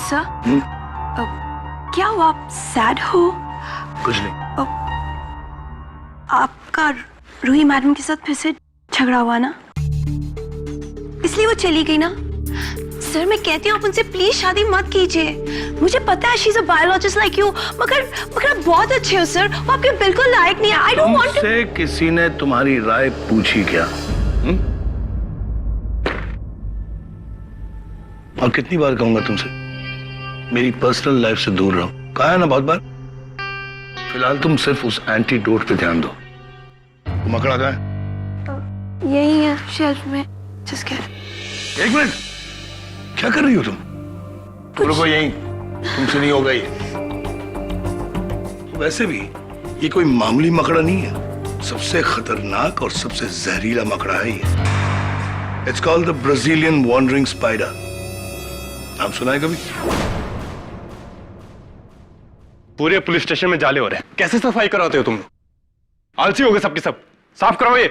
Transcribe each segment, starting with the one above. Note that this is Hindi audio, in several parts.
सर, क्या हुआ? आप सैड हो? कुछ नहीं। आपका रूही मैडम के साथ फिर से झगड़ा हुआ ना, इसलिए वो चली गई ना? सर मैं कहती हूँ आप उनसे प्लीज शादी मत कीजिए। मुझे पता है she is a biologist like you, मगर आप बहुत अच्छे हो सर, वो आपके बिल्कुल लायक नहीं है। I don't want to. तुमसे किसी ने तुम्हारी राय पूछी क्या? और कितनी बार कहूंगा तुमसे मेरी पर्सनल लाइफ से दूर रहो? कहा है ना बहुत बार। फिलहाल तुम सिर्फ उस एंटीडोट पे ध्यान दो। वो मकड़ा कहाँ है? यही है शेल्फ में। Just get. एक मिनट, क्या कर रही हो तुम? रुको यहीं, तुमसे नहीं होगा ये। वैसे भी ये कोई मामूली मकड़ा नहीं है, सबसे खतरनाक और सबसे जहरीला मकड़ा है ये। It's called the Brazilian wandering spider. नाम सुना है कभी? पूरे पुलिस स्टेशन में जाले हो रहे हैं, कैसे सफाई कराते हो तुम लोग? आलसी हो गए सबके सब, साफ कराओ ये।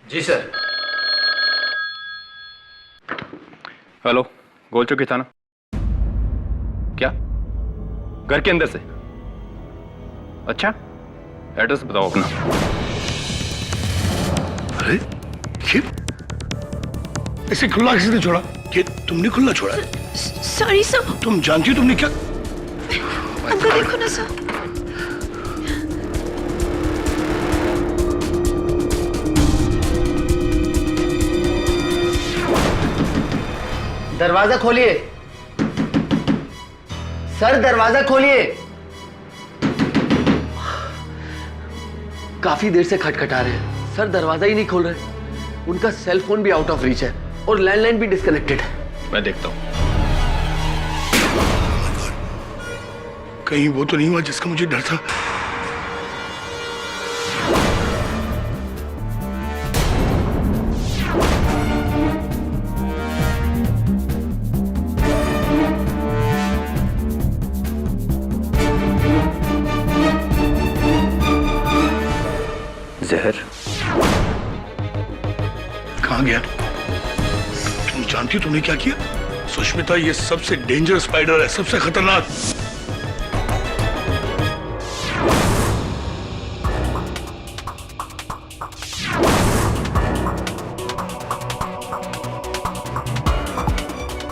जी सर। हेलो, गोल चौकी थाना। क्या? घर के अंदर से? अच्छा, एड्रेस बताओ अपना। अरे ये इसे खुला किसने छोड़ा? ये तुमने खुला छोड़ा है? Sorry sir. तुम जानती हो तुमने क्या? अंकल देखो ना सर। दरवाजा खोलिए सर, दरवाजा खोलिए। काफी देर से खटखटा रहे हैं सर, दरवाजा ही नहीं खोल रहे। उनका सेल फोन भी आउट ऑफ रीच है और लैंडलाइन भी डिस्कनेक्टेड है। मैं देखता हूं। कहीं वो तो नहीं हुआ जिसका मुझे डर था? जहर कहां गया? तुम जानती हो तुमने क्या किया? सुष्मिता, ये सबसे डेंजर स्पाइडर है, सबसे खतरनाक।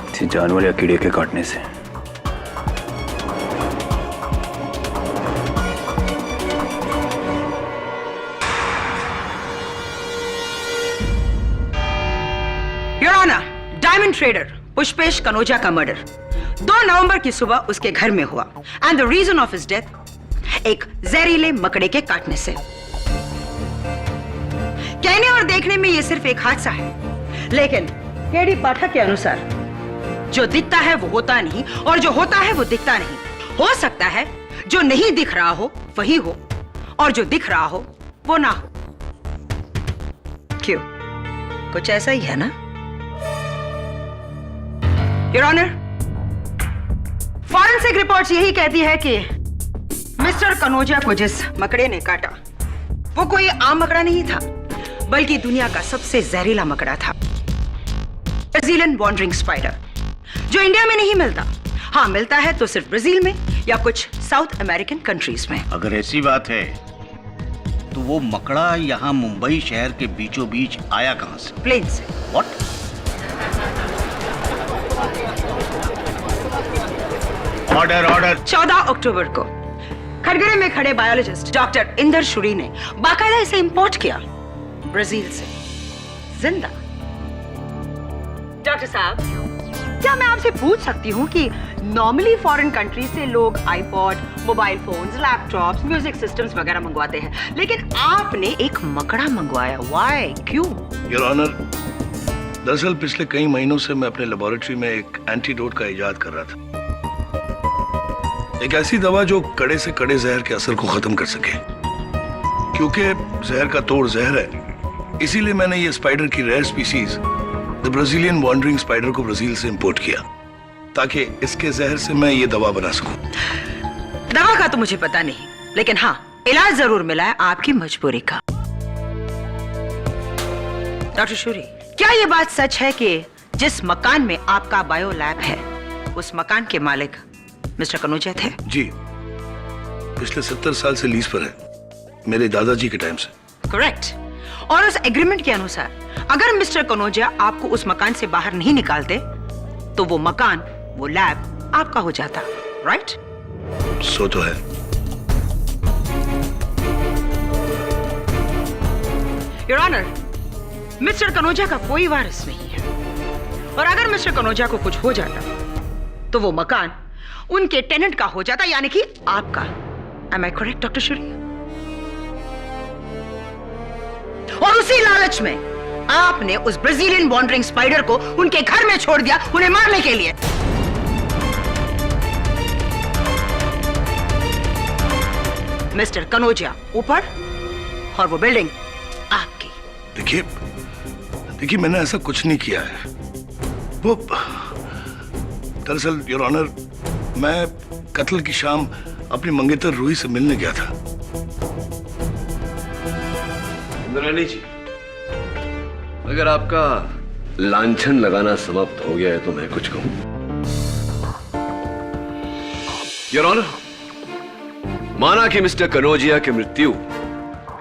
किसी जानवर या कीड़े के काटने से। Your honour, diamond trader Pushpesh Kanoja का मर्डर 2 नवंबर की सुबह उसके घर में हुआ and the reason of his death एक जहरीले मकड़े के काटने से। कहने और देखने में यह सिर्फ एक हादसा है, लेकिन केडी पाठक के अनुसार जो दिखता है वो होता नहीं और जो होता है वो दिखता नहीं। हो सकता है जो नहीं दिख रहा हो वही हो और जो दिख रहा हो वो ना हो। क्यों? कुछ ऐसा ही है ना? योर ऑनर, फॉरेंसिक रिपोर्ट्स यही कहती है कि मिस्टर कनोजा को जिस मकड़े ने काटा वो कोई आम मकड़ा नहीं था, बल्कि दुनिया का सबसे जहरीला मकड़ा था, ब्राजीलियन वॉन्डरिंग स्पाइडर, जो इंडिया में नहीं मिलता। हाँ, मिलता है तो सिर्फ ब्राजील में या कुछ साउथ अमेरिकन कंट्रीज में। अगर ऐसी बात है तो वो मकड़ा यहाँ मुंबई शहर के बीचों बीच आया कहां से? प्लेन से। व्हाट? Order order. 14 अक्टूबर को खड़गड़े में खड़े बायोलॉजिस्ट डॉक्टर इंदर शुरी ने बाकायदा इसे इंपोर्ट किया ब्राजील से, जिंदा। डॉक्टर साहब, क्या मैं आपसे पूछ सकती हूँ कि नॉर्मली फॉरेन कंट्री से लोग iPod, mobile phones, laptops, music systems वगैरह मंगवाते हैं, लेकिन आपने एक मकड़ा मंगवाया, व्हाई? क्यों? योर ऑनर, दरअसल पिछले कई महीनों से मैं अपने लेबोरेटरी में एक एंटीडोट का इजाद कर रहा था। एक ऐसी दवा जो कड़े से कड़े जहर के असर को खत्म कर सके। क्योंकि जहर का तोड़ जहर है, इसीलिए मैंने ये स्पाइडर की rare species the Brazilian wandering spider को ब्राजील से इंपोर्ट किया, ताकि इसके जहर से मैं ये दवा बना सकूं। दवा का तो मुझे पता नहीं, लेकिन हाँ, इलाज जरूर मिला है आपकी मजबूरी का। डॉक्टर शूरी, क्या ये बात सच है कि जिस मकान में आपका बायो लैब है उस मकान के मालिक मिस्टर कनौजिया थे? जी, पिछले 70 साल से लीज पर है, मेरे दादाजी के टाइम से। करेक्ट। और उस एग्रीमेंट के अनुसार अगर मिस्टर कनौजिया आपको उस मकान से बाहर नहीं निकालते तो वो मकान, वो लैब आपका हो जाता, राइट? सो तो है। योर ऑनर, मिस्टर कनौजिया का कोई वारिस नहीं है, और अगर मिस्टर कनौजिया को कुछ हो जाता तो वो मकान उनके टेनेंट का हो जाता, यानी कि आपका। Am I correct, डॉक्टर शूरी? और उसी लालच में आपने उस ब्राजीलियन वॉन्डरिंग स्पाइडर को उनके घर में छोड़ दिया, उन्हें मारने के लिए। मिस्टर कनौजिया ऊपर और वो बिल्डिंग आपकी। देखिए मैंने ऐसा कुछ नहीं किया है। वो दरअसल योर ऑनर, मैं कत्ल की शाम अपनी मंगेतर रूही से मिलने गया था। इंद्राणी जी, अगर आपका लांछन लगाना समाप्त हो गया है तो मैं कुछ कहूं। योर ऑनर, माना कि मिस्टर कनौजिया की मृत्यु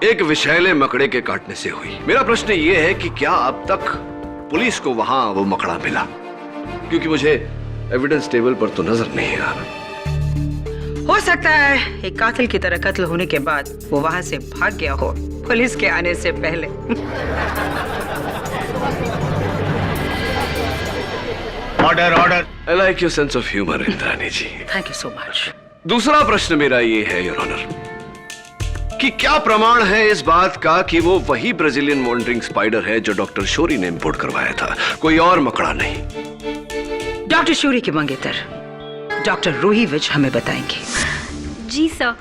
एक विषैले मकड़े के काटने से हुई। मेरा प्रश्न यह है कि क्या अब तक पुलिस को वहां वो मकड़ा मिला? क्योंकि मुझे एविडेंस टेबल पर तो नजर नहीं आ रहा। हो सकता है एक कातिल की तरह कत्ल होने के बाद वो वहां से भाग गया हो पुलिस के आने से पहले। Order order. I like your sense of humour Indrani ji. Thank you so much. दूसरा प्रश्न मेरा ये है योर ऑनर कि क्या प्रमाण है इस बात का कि वो वही ब्राजीलियन वॉन्डरिंग स्पाइडर है जो डॉक्टर शोरी ने इंपोर्ट करवाया था, कोई और मकड़ा नहीं? डॉक्टर शूरी की मंगेतर डॉक्टर रूही विज हमें बताएंगे। जी सर,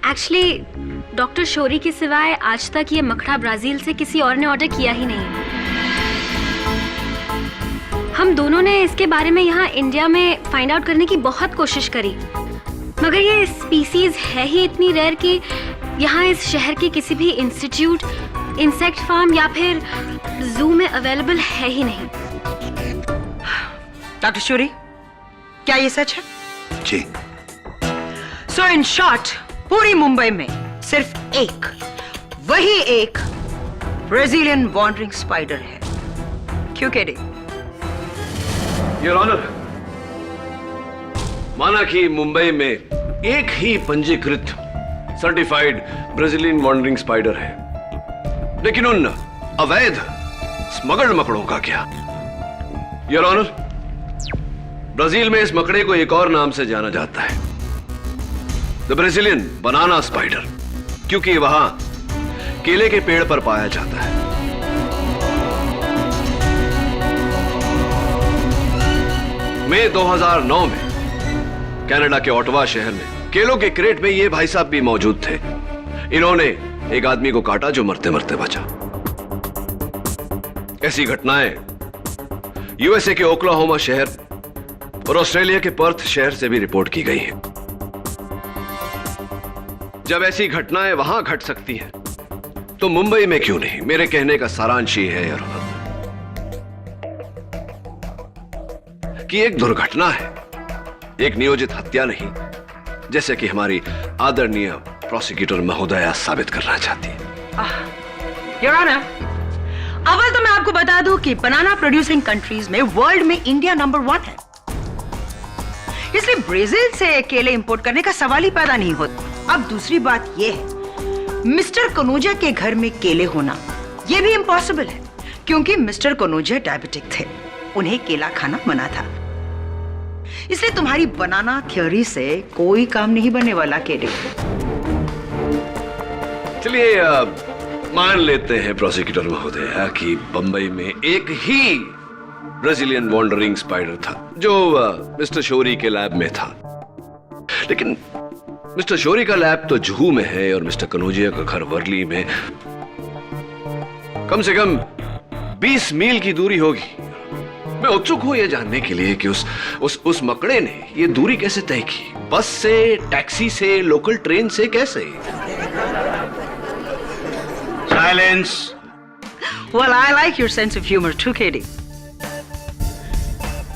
एक्चुअली डॉक्टर शोरी के सिवाय आज तक ये मकड़ा ब्राजील से किसी और ने ऑर्डर किया ही नहीं। हम दोनों ने इसके बारे में यहाँ इंडिया में फाइंड आउट करने की बहुत कोशिश करी, मगर ये स्पीसीज है ही इतनी रेयर कि यहाँ इस शहर के किसी भी इंस्टीट्यूट, इंसेक्ट फार्म या फिर जू में अवेलेबल है ही नहीं। डॉक्टर शूरी, क्या ये सच है? जी। सो इन शॉर्ट, पूरी मुंबई में सिर्फ एक, वही एक ब्राजीलियन वॉन्डरिंग स्पाइडर है। क्यों केडी? योर ऑनर, माना कि मुंबई में एक ही पंजीकृत सर्टिफाइड ब्राजीलियन वॉन्डरिंग स्पाइडर है, लेकिन उन अवैध स्मगल्ड मकड़ों का क्या? योर ऑनर, ब्राजील में इस मकड़े को एक और नाम से जाना जाता है, द ब्राजीलियन बनाना स्पाइडर, क्योंकि वहां केले के पेड़ पर पाया जाता है। मई 2009 में कनाडा के ऑटवा शहर में केलों के क्रेट में ये भाई साहब भी मौजूद थे। इन्होंने एक आदमी को काटा जो मरते मरते बचा। ऐसी घटनाएं यूएसए के ओक्लाहोमा शहर और ऑस्ट्रेलिया के पर्थ शहर से भी रिपोर्ट की गई हैं। जब ऐसी घटनाएं वहां घट सकती हैं, तो मुंबई में क्यों नहीं? मेरे कहने का सारांश ये है यार कि एक दुर्घटना है, एक नियोजित हत्या नहीं, जैसे कि हमारी आदरणीय प्रोसिक्यूटर महोदया साबित करना चाहती है। योर ऑनर, अव्वल तो मैं आपको बता दूं कि बनाना प्रोड्यूसिंग कंट्रीज में वर्ल्ड में इंडिया नंबर 1 है, इसलिए ब्राजील से केले इंपोर्ट करने का सवाल ही पैदा नहीं होता। अब दूसरी बात यह है, मिस्टर कनौजिया के घर में केले होना यह भी इम्पॉसिबल है, क्योंकि मिस्टर कनौजिया डायबिटिक थे, उन्हें केला खाना मना था। इसलिए तुम्हारी बनाना थ्योरी से कोई काम नहीं बनने वाला केले। चलिए मान लेते हैं प्रोसिक्यूटर महोदया कि बंबई में एक ही ब्राजीलियन वॉन्डरिंग स्पाइडर था जो मिस्टर शोरी के लैब में था, लेकिन मिस्टर शोरी का लैब तो जुहू में है और मिस्टर कनौजिया का घर वर्ली में कम से कम 20 मील की दूरी होगी। मैं उत्सुक हूं यह जानने के लिए कि उस मकड़े ने यह दूरी कैसे तय की? बस से, टैक्सी से, लोकल ट्रेन से, कैसे? Silence. Well, I like your sense of humor too, Katie.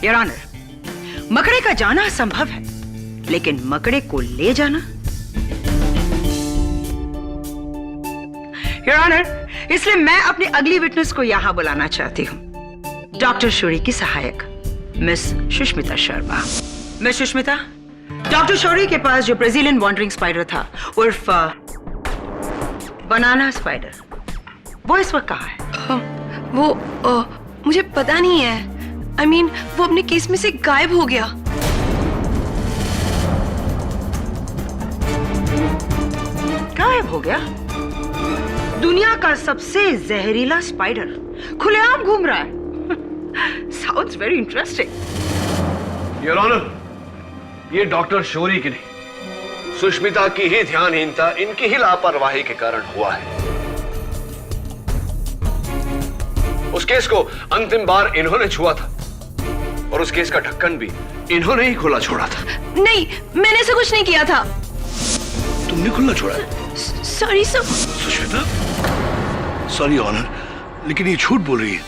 Your Honor, मकड़े का जाना संभव है, लेकिन मकड़े को ले जाना? योर ऑनर, इसलिए मैं अपनी अगली विटनेस को यहां बुलाना चाहती हूं, डॉक्टर शौरी की सहायक miss Sushmita Sharma. Miss Sushmita, doctor Shauri के पास जो ब्राजीलियन वॉन्डरिंग स्पाइडर था उर्फ बनाना स्पाइडर, वो इस वक्त कहाँ है? मुझे पता नहीं है। I mean, वो अपने केस में से गायब हो गया। गायब हो गया? दुनिया का सबसे जहरीला स्पाइडर खुलेआम घूम रहा है। Sounds very interesting. Your honour, ये डॉक्टर शौरी की नहीं, सुष्मिता की ही ध्यानहीनता, इनकी ही लापरवाही के कारण हुआ है। उस केस को अंतिम बार इन्होंने छुआ था और उस केस का ढक्कन भी इन्होंने ही खुला छोड़ा था। नहीं, मैंने ऐसा कुछ नहीं किया था। तुमने खुला छोड़ा? Sorry sir. Sushmita, sorry honour, लेकिन ये झूठ बोल रही है।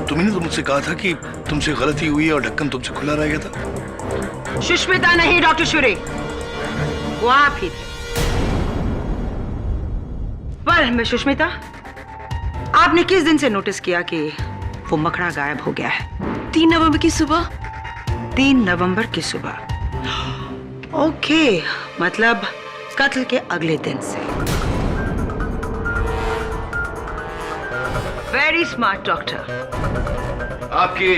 तुमने तो मुझसे कहा था कि तुमसे गलती हुई है और ढक्कन तुमसे खुला रह गया था। सुष्मिता नहीं डॉक्टर शौरी, वो आप ही थे। पर मैं सुष्मिता, आपने किस दिन से नोटिस किया कि वो मकड़ा गायब हो गया है? 3 नवंबर की सुबह। 3 नवंबर की सुबह। ओके, मतलब कत्ल के अगले दिन से। Very smart doctor. आपकी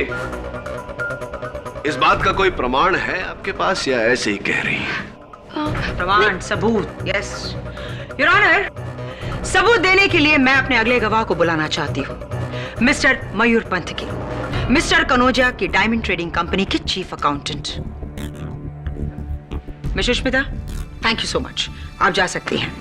इस बात का कोई प्रमाण है आपके पास या ऐसे ही कह रही है? प्रमाण, सबूत? यस योर ऑनर, सबूत देने के लिए मैं अपने अगले गवाह को बुलाना चाहती हूँ, मिस्टर मयूर पंत की, मिस्टर कनोजा की डायमंड ट्रेडिंग कंपनी के chief accountant. Miss Sushmita, thank you so much, आप जा सकती हैं।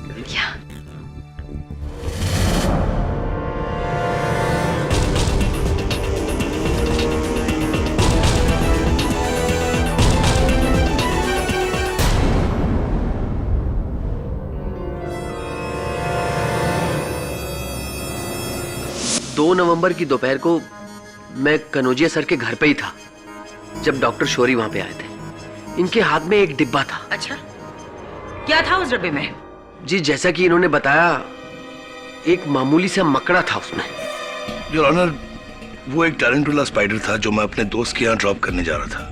दो नवंबर की दोपहर को मैं कनोजिया सर के घर पे ही था जब डॉक्टर शौरी वहां पे आए थे। इनके हाथ में एक डिब्बा था। अच्छा, क्या था उस डब्बे में? जी, जैसा कि इन्होंने बताया, एक मामूली सा मकड़ा था उसमें। योर ऑनर, वो एक टैरेंटुला स्पाइडर था जो मैं अपने दोस्त के यहाँ ड्रॉप करने जा रहा था।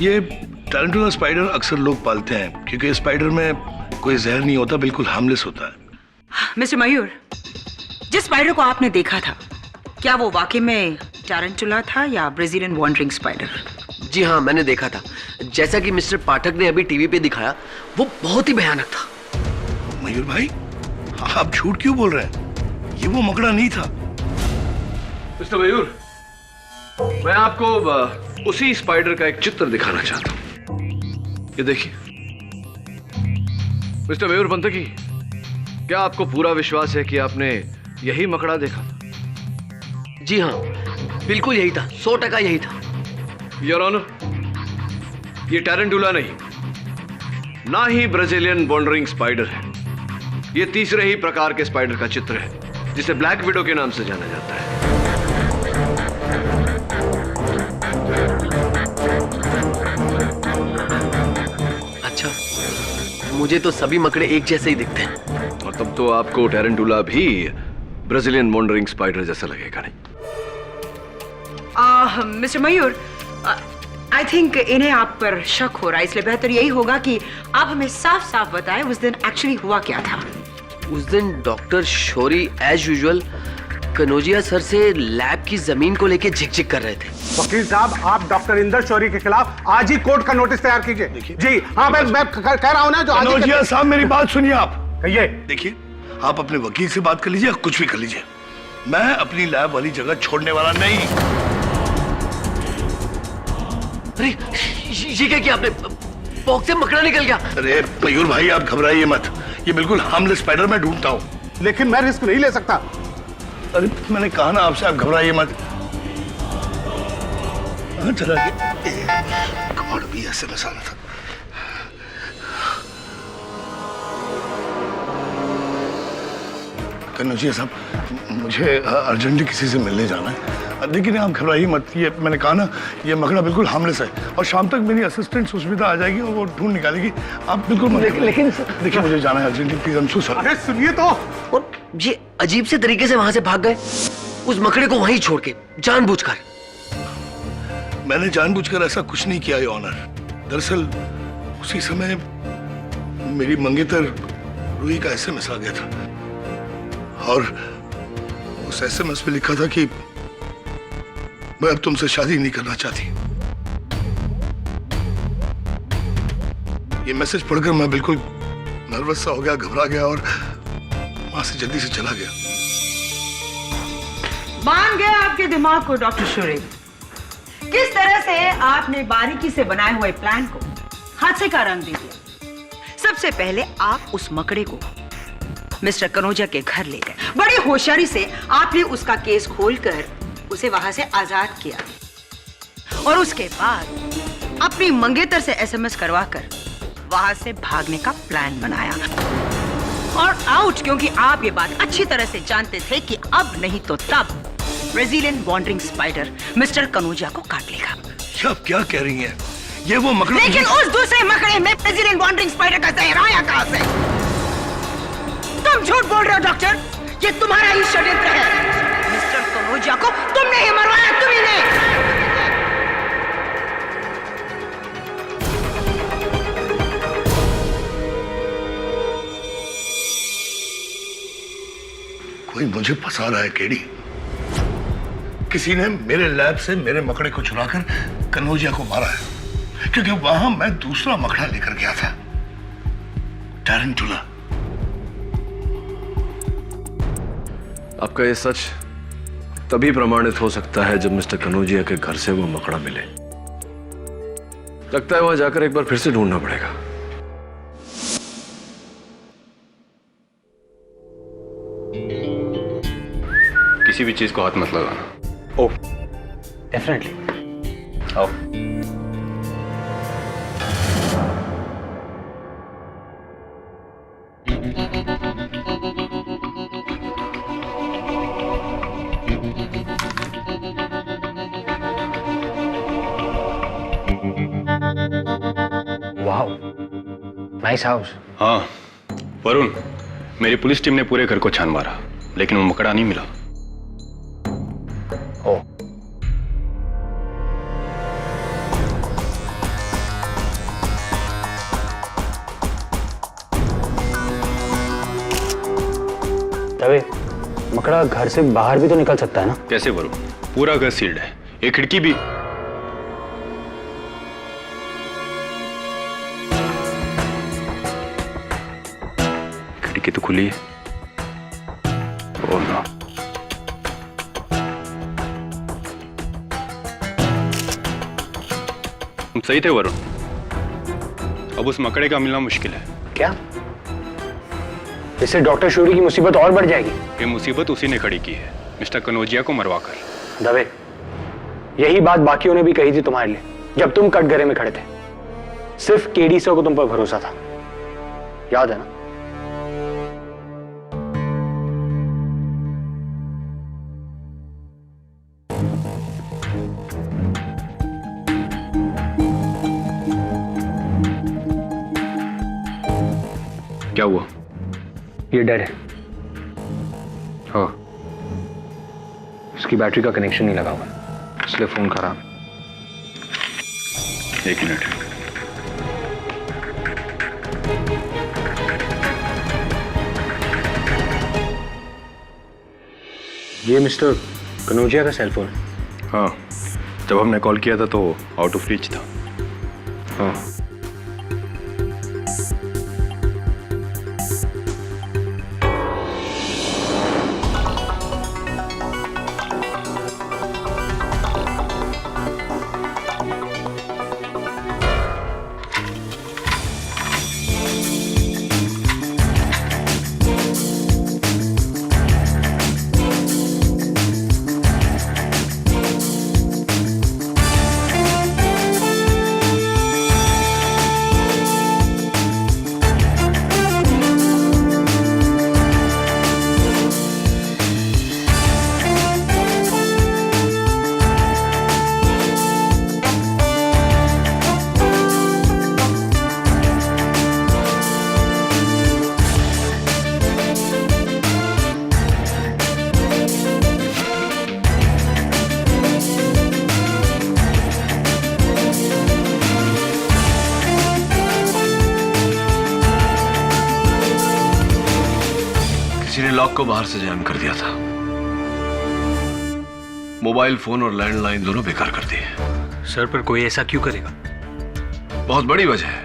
ये टैरेंटुला स्पाइडर अक्सर लोग पालते हैं क्योंकि इस स्पाइडर में कोई जहर नहीं होता, बिल्कुल हार्मलेस होता है। मिस्टर मयूर, जिस स्पाइडर को आपने देखा था, क्या वो वाकई में टैरेंटुला था या ब्राजीलियन वॉन्डरिंग स्पाइडर? जी हाँ, मैंने देखा था। जैसा कि मिस्टर पाठक ने अभी टीवी पे दिखाया, वो बहुत ही भयानक था। मयूर भाई, आप झूठ क्यों बोल रहे हैं? ये वो मकड़ा नहीं था। मिस्टर मयूर, मैं आपको उसी स्पाइडर का एक चित्र दिखाना चाहता हूं। ये देखिए। मिस्टर मयूर पंतकी, क्या आपको पूरा विश्वास है कि आपने यही मकड़ा देखा था? जी हाँ, बिल्कुल यही था, 100% यही था। योर ऑनर, ये टैरेंटुला नहीं, ना ही ब्राजीलियन वॉन्डरिंग स्पाइडर है। ये तीसरे ही प्रकार के स्पाइडर का चित्र है जिसे ब्लैक विडो के नाम से जाना जाता है। अच्छा, मुझे तो सभी मकड़े एक जैसे ही दिखते हैं। और तब तो आपको टैरेंटुला भी ब्राजीलियन वॉन्डरिंग स्पाइडर जैसा लगेगा नहीं? मिस्टर मयूर, आई थिंक इन्हें आप पर शक हो रहा है, इसलिए बेहतर यही होगा कि आप हमें साफ साफ बताएं उस दिन एक्चुअली हुआ क्या था। उस दिन doctor Shauri as usual Kanojia sir से लैब की जमीन को लेके झिकझिक कर रहे थे। वकील साहब, आप डॉक्टर इंदर शौरी के खिलाफ आज ही कोर्ट का नोटिस तैयार कीजिए। जी हाँ, मैं कह रहा हूँ ना, जो आज कनोजिया साहब, मेरी बात सुनिए आप। कहिए। देखिए, आप अपने वकील से बात कर लीजिए, कुछ भी कर लीजिए, मैं अपनी लैब वाली जगह छोड़ने वाला नहीं। अरे ये क्या किया आपने? पॉक से मकड़ा निकल गया। अरे मयूर भाई, आप घबराइए मत, ये बिल्कुल हार्मलेस स्पाइडर मैं ढूंढता हूँ। लेकिन मैं रिस्क नहीं ले सकता। अरे मैंने कहा ना आपसे, आप घबराइए मत। हाँ, चला गया। कमाल भी ऐसे में साला था। कन्नौजिया साहब, मुझे अर्जेंटली किसी से मिलने जाना है। लेकिन आप घबराइए मत, ये मैंने कहा ना, ये मकड़ा बिल्कुल हार्मलेस है और शाम तक मेरी असिस्टेंट सुष्मिता आ जाएगी और वो ढूंढ निकालेगी। आप बिल्कुल मत। लेकिन देखिए मुझे जाना है urgently, please. I am so sorry. अरे सुनिए तो। और ये अजीब से तरीके से वहां से भाग गए, उस मकड़े को वहीं छोड़ के, जानबूझकर। मैंने जानबूझकर ऐसा कुछ नहीं किया, योर ऑनर। दरअसल उसी समय मेरी मंगेतर रूही का एसएमएस आ गया था और उस एसएमएस में लिखा था कि मैं अब तुमसे शादी नहीं करना चाहती। ये मैसेज पढ़कर मैं बिल्कुल नर्वस सा हो गया, घबरा गया और वहां से जल्दी से चला गया। मान गया आपके दिमाग को डॉक्टर शोरी। किस तरह से आपने बारीकी से बनाए हुए प्लान को हादसे का रंग दे दिया। सबसे पहले आप उस मकड़े को मिस्टर कनौजिया के घर ले गए। बड़ी होशियारी से आपने उसका केस खोलकर उसे वहां से आजाद किया और उसके बाद अपनी मंगेतर से एसएमएस करवाकर वहां से भागने का प्लान बनाया। और आउट, क्योंकि आप ये बात अच्छी तरह से जानते थे कि अब नहीं तो तब Brazilian wandering spider mister Kanaujia को काट लेगा। आप क्या कह रही हैं? ये वो मकड़ा। लेकिन उस दूसरे मकड़े में ब्राजीलियन वॉन्डरिंग स्पाइडर का जहर आया कहां से? तुम झूठ बोल रहे हो डॉक्टर, ये तुम्हारा ही षड्यंत्र है। मिस्टर कनौजिया को तुमने ही मरवाया, तुम्ही ने। कोई मुझे फंसा रहा है केडी। किसी ने मेरे लैब से मेरे मकड़े को चुराकर कनौजिया को मारा है, क्योंकि वहां मैं दूसरा मकड़ा लेकर गया था, टैरेंटुला। आपका ये सच तभी प्रमाणित हो सकता है जब मिस्टर कनौजिया के घर से वो मकड़ा मिले। लगता है वहां जाकर एक बार फिर से ढूंढना पड़ेगा। किसी भी चीज को हाथ मत लगाना। ओह, डेफिनेटली। आओ। Wow, nice house. हाँ वरुण, मेरी पुलिस टीम ने पूरे घर को छान मारा, लेकिन वो मकड़ा नहीं मिला। ओह, तबे मकड़ा घर से बाहर भी तो निकल सकता है ना? कैसे वरुण? पूरा घर सील्ड है, एक खिड़की भी। खिड़की तो खुली है। Oh no. तुम सही थे वरुण, अब उस मकड़े का मिलना मुश्किल है। क्या? इससे डॉक्टर शोरी की मुसीबत और बढ़ जाएगी। ये मुसीबत उसी ने खड़ी की है, मिस्टर कनौजिया को मरवाकर। दवे, यही बात बाकियों ने भी कही थी तुम्हारे लिए जब तुम कटघरे में खड़े थे। सिर्फ केडी सर को तुम पर भरोसा था, याद है ना? क्या हुआ? ये डेड है। हाँ, उसकी बैटरी का कनेक्शन नहीं लगा हुआ, इसलिए फोन खराब। एक मिनट। ये मिस्टर कनौजिया का सेल फोन है। हाँ, जब हमने कॉल किया था तो आउट ऑफ रीच था। हाँ, लॉक को बाहर से जैम कर दिया था। मोबाइल फोन और लैंडलाइन दोनों बेकार कर दिए। सर पर कोई ऐसा क्यों करेगा? बहुत बड़ी वजह है।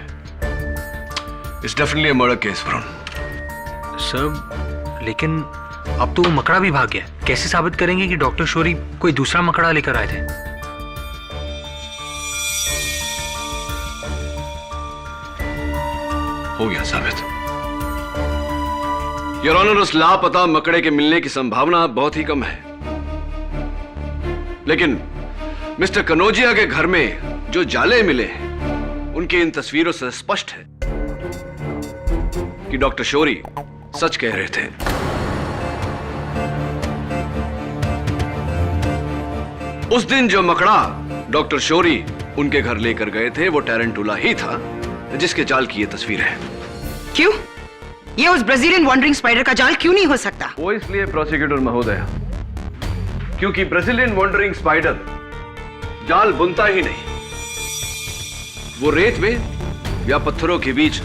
It's definitely a murder case Varun. Sir लेकिन अब तो वो मकड़ा भी भाग गया। कैसे साबित करेंगे कि डॉक्टर शौरी कोई दूसरा मकड़ा लेकर आए थे? हो गया साबित। योर ऑनर, उस लापता मकड़े के मिलने की संभावना बहुत ही कम है, लेकिन मिस्टर कनौजिया के घर में जो जाले मिले हैं उनकी इन तस्वीरों से स्पष्ट है कि डॉक्टर शौरी सच कह रहे थे। उस दिन जो मकड़ा डॉक्टर शौरी उनके घर लेकर गए थे वो टैरेंटुला ही था जिसके जाल की ये तस्वीर है। क्यों? ये उस ब्राजीलियन वॉन्डरिंग स्पाइडर का जाल क्यों नहीं हो सकता? वो इसलिए प्रोसिक्यूटर महोदय, क्योंकि ब्राजीलियन वॉन्डरिंग स्पाइडर जाल बुनता ही नहीं, वो रेत में या पत्थरों के बीच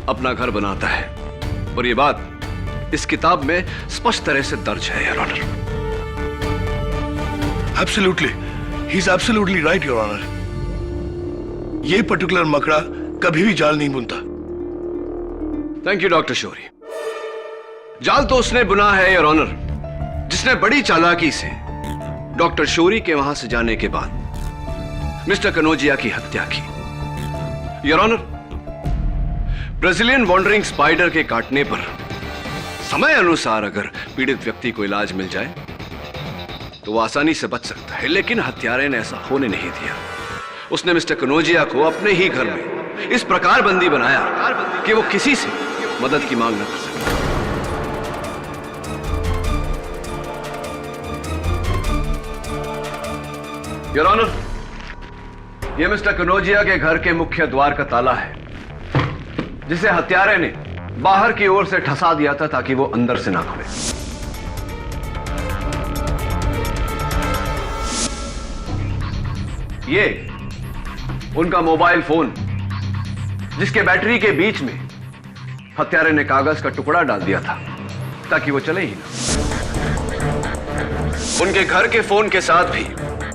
अपना घर बनाता है। और ये बात इस किताब में स्पष्ट तरह से दर्ज है, your honour. Absolutely, he is absolutely right, your honour. ये पर्टिकुलर मकड़ा कभी भी जाल नहीं बुनता। Thank you doctor Shouri. जाल तो उसने बुना है, योर ऑनर, जिसने बड़ी चालाकी से डॉक्टर शौरी के वहां से जाने के बाद मिस्टर कनौजिया की हत्या की। Your honour, Brazilian wandering spider के काटने पर समय अनुसार अगर पीड़ित व्यक्ति को इलाज मिल जाए तो वो आसानी से बच सकता है, लेकिन हत्यारे ने ऐसा होने नहीं दिया। उसने मिस्टर कनौजिया को अपने ही घर में इस प्रकार बंदी बनाया कि वो किसी से मदद की मांग न कर सके। योर ऑनर, यह मिस्टर कनौजिया के घर के मुख्य द्वार का ताला है, जिसे हत्यारे ने बाहर की ओर से ठसा दिया था ताकि वो अंदर से ना खुले। ये उनका मोबाइल फोन, जिसके बैटरी के बीच में हत्यारे ने कागज का टुकड़ा डाल दिया था ताकि वो चले ही ना। उनके घर के फोन के साथ भी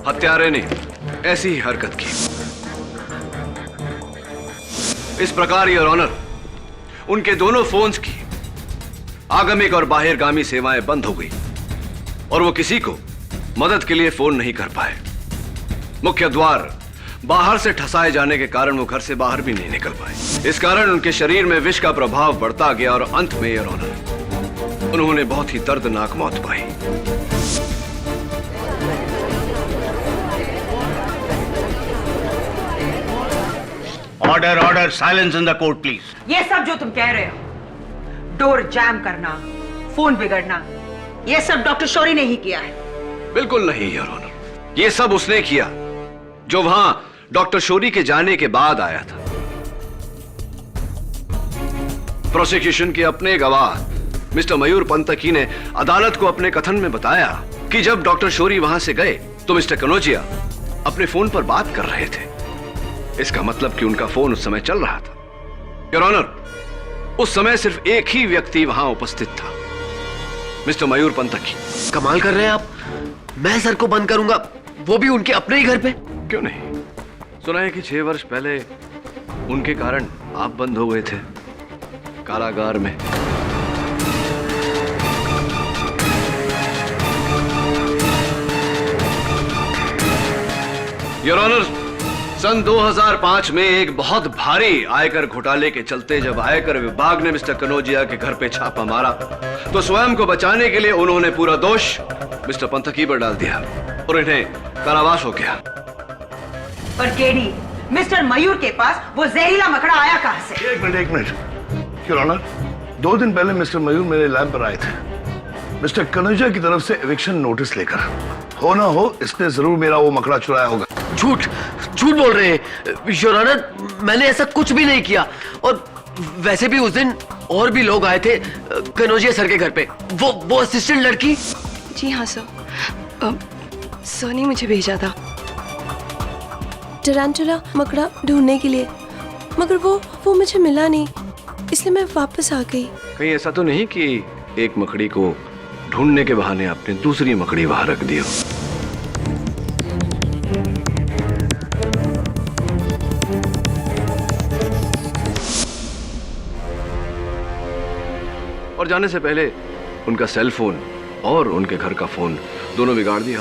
हत्यारे ने ऐसी ही हरकत की। इस प्रकार योर ऑनर, उनके दोनों फोन्स की आगमिक और बाहिरगामी सेवाएं बंद हो गई और वो किसी को मदद के लिए फोन नहीं कर पाए। मुख्य द्वार बाहर से ठसाए जाने के कारण वो घर से बाहर भी नहीं निकल पाए। इस कारण उनके शरीर में विष का प्रभाव बढ़ता गया और अंत में योर ऑनर, उन्होंने बहुत ही दर्दनाक मौत पाई। Order order, silence in the court please. ये सब जो तुम कह रहे हो, डोर जैम करना, फोन बिगड़ना, ये सब डॉक्टर शौरी ने ही किया है। बिल्कुल नहीं योर ऑनर, ये सब उसने किया जो वहां डॉक्टर शौरी के जाने के बाद आया था। प्रोसिक्यूशन के अपने गवाह मिस्टर मयूर पंतकी ने अदालत को अपने कथन में बताया कि जब डॉक्टर शौरी वहां से गए तो मिस्टर कनौजिया अपने फोन पर बात कर रहे थे। इसका मतलब कि उनका फोन उस समय चल रहा था। योर ऑनर, उस समय सिर्फ एक ही व्यक्ति वहां उपस्थित था, मिस्टर मयूर पंतकी। कमाल कर रहे हैं आप। मैं सर को बंद करूंगा, वो भी उनके अपने ही घर पे। क्यों नहीं? सुना है कि 6 वर्ष पहले उनके कारण आप बंद हो गए थे कारागार में। योर ऑनर, सन 2005 में एक बहुत भारी आयकर घोटाले के चलते जब आयकर विभाग ने मिस्टर कनौजिया के घर पे छापा मारा तो स्वयं को बचाने के लिए उन्होंने पूरा दोष मिस्टर पंतकी पर डाल दिया और इन्हें कारावास हो गया। पर केडी, मिस्टर मयूर के पास वो जहरीला मकड़ा आया कहां से? एक मिनट योर ऑनर, 2 दिन पहले मिस्टर मयूर मेरे लैब पर आए थे मिस्टर कनौजिया की तरफ से एविक्शन नोटिस लेकर। हो ना हो, इसने जरूर मेरा वो मकड़ा चुराया होगा। झूठ झूठ बोल रहे हैं योर ऑनर, मैंने ऐसा कुछ भी नहीं किया। और वैसे भी उस दिन और भी लोग आए थे कनौजिया सर के घर पे। वो असिस्टेंट लड़की। जी हाँ सर, सर ने मुझे भेजा था टैरेंटुला मकड़ा ढूंढने के लिए, मगर वो मुझे मिला नहीं, इसलिए मैं वापस आ गई। कहीं ऐसा तो नहीं कि एक मकड़ी को ढूंढने के बहाने आपने दूसरी मकड़ी वहां रख दी हो। और जाने से पहले उनका सेल फोन और उनके घर का फोन दोनों बिगाड़ दिया।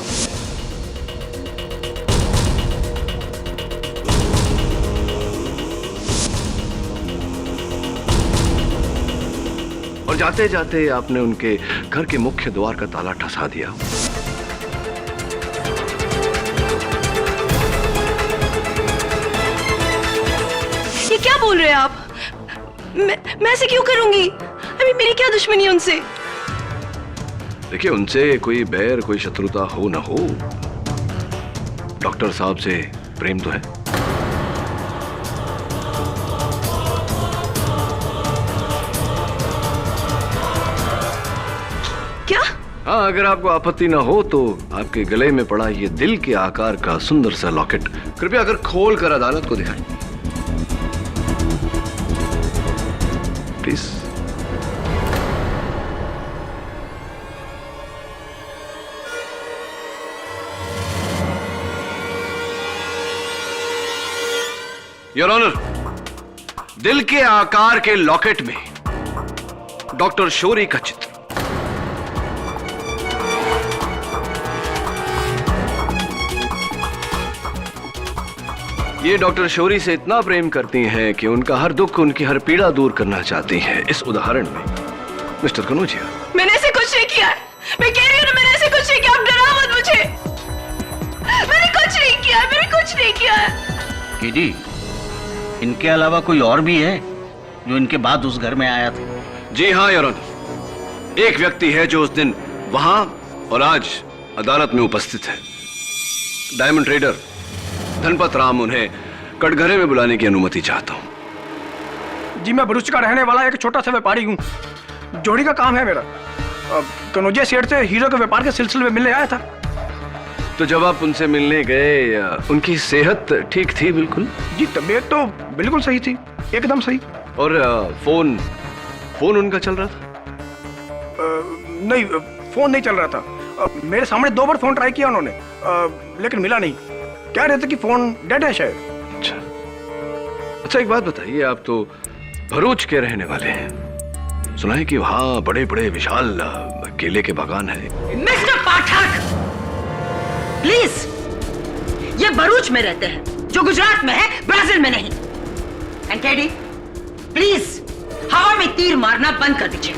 और जाते जाते आपने उनके घर के मुख्य द्वार का ताला ठसा दिया। ये क्या बोल रहे हैं आप? मैं ऐसे क्यों करूंगी? अभी मेरी क्या दुश्मनी है उनसे? देखिए, उनसे कोई बैर कोई शत्रुता हो ना हो, डॉक्टर साहब से प्रेम तो है। क्या? हाँ, अगर आपको आपत्ति ना हो तो आपके गले में पड़ा ये दिल के आकार का सुंदर सा लॉकेट कृपया अगर खोल कर अदालत को दिखाएं प्लीज। योर ऑनर, दिल के आकार के लॉकेट में डॉक्टर शौरी का चित्र। ये डॉक्टर शौरी से इतना प्रेम करती हैं कि उनका हर दुख, उनकी हर पीड़ा दूर करना चाहती हैं। इस उदाहरण में मिस्टर कनौजिया, मैंने ऐसे कुछ नहीं किया है। मैं कह रही हूँ ना, मैंने ऐसे कुछ नहीं किया। आप डराओ मत मुझे। मैंने कुछ नहीं किया है, मैंने कुछ नहीं किया है। केडी, इनके अलावा कोई और भी है जो इनके बाद उस घर में आया था? जी हाँ योर ऑनर, एक व्यक्ति है जो उस दिन वहां और आज अदालत में उपस्थित है। Diamond trader Dhanpat Ram. उन्हें कटघरे में बुलाने की अनुमति चाहता हूं। जी, मैं भरूच का रहने वाला एक छोटा सा व्यापारी हूँ। जोड़ी का काम है मेरा। कनौजिया सेठ से हीरो के व्यापार के सिलसिले में मिलने आया था। तो जब आप उनसे मिलने गए, उनकी सेहत ठीक थी? बिल्कुल जी, तबीयत तो बिल्कुल सही थी, एकदम सही। और फोन उनका चल रहा था? नहीं, फोन नहीं चल रहा था। मेरे सामने 2 बार फोन ट्राई किया उन्होंने, लेकिन मिला नहीं। कह रहे थे कि फोन डेड है शायद। अच्छा, एक बात बताइए, आप तो भरूच के रहने वाले हैं। सुना है कि वहां बड़े बड़े विशाल केले के बागान है। मिस्टर पाठक, प्लीज, ये भरूच में रहते हैं, जो गुजरात में है, ब्राजील में नहीं। एंड कैडी, प्लीज हवा में तीर मारना बंद कर दीजिए।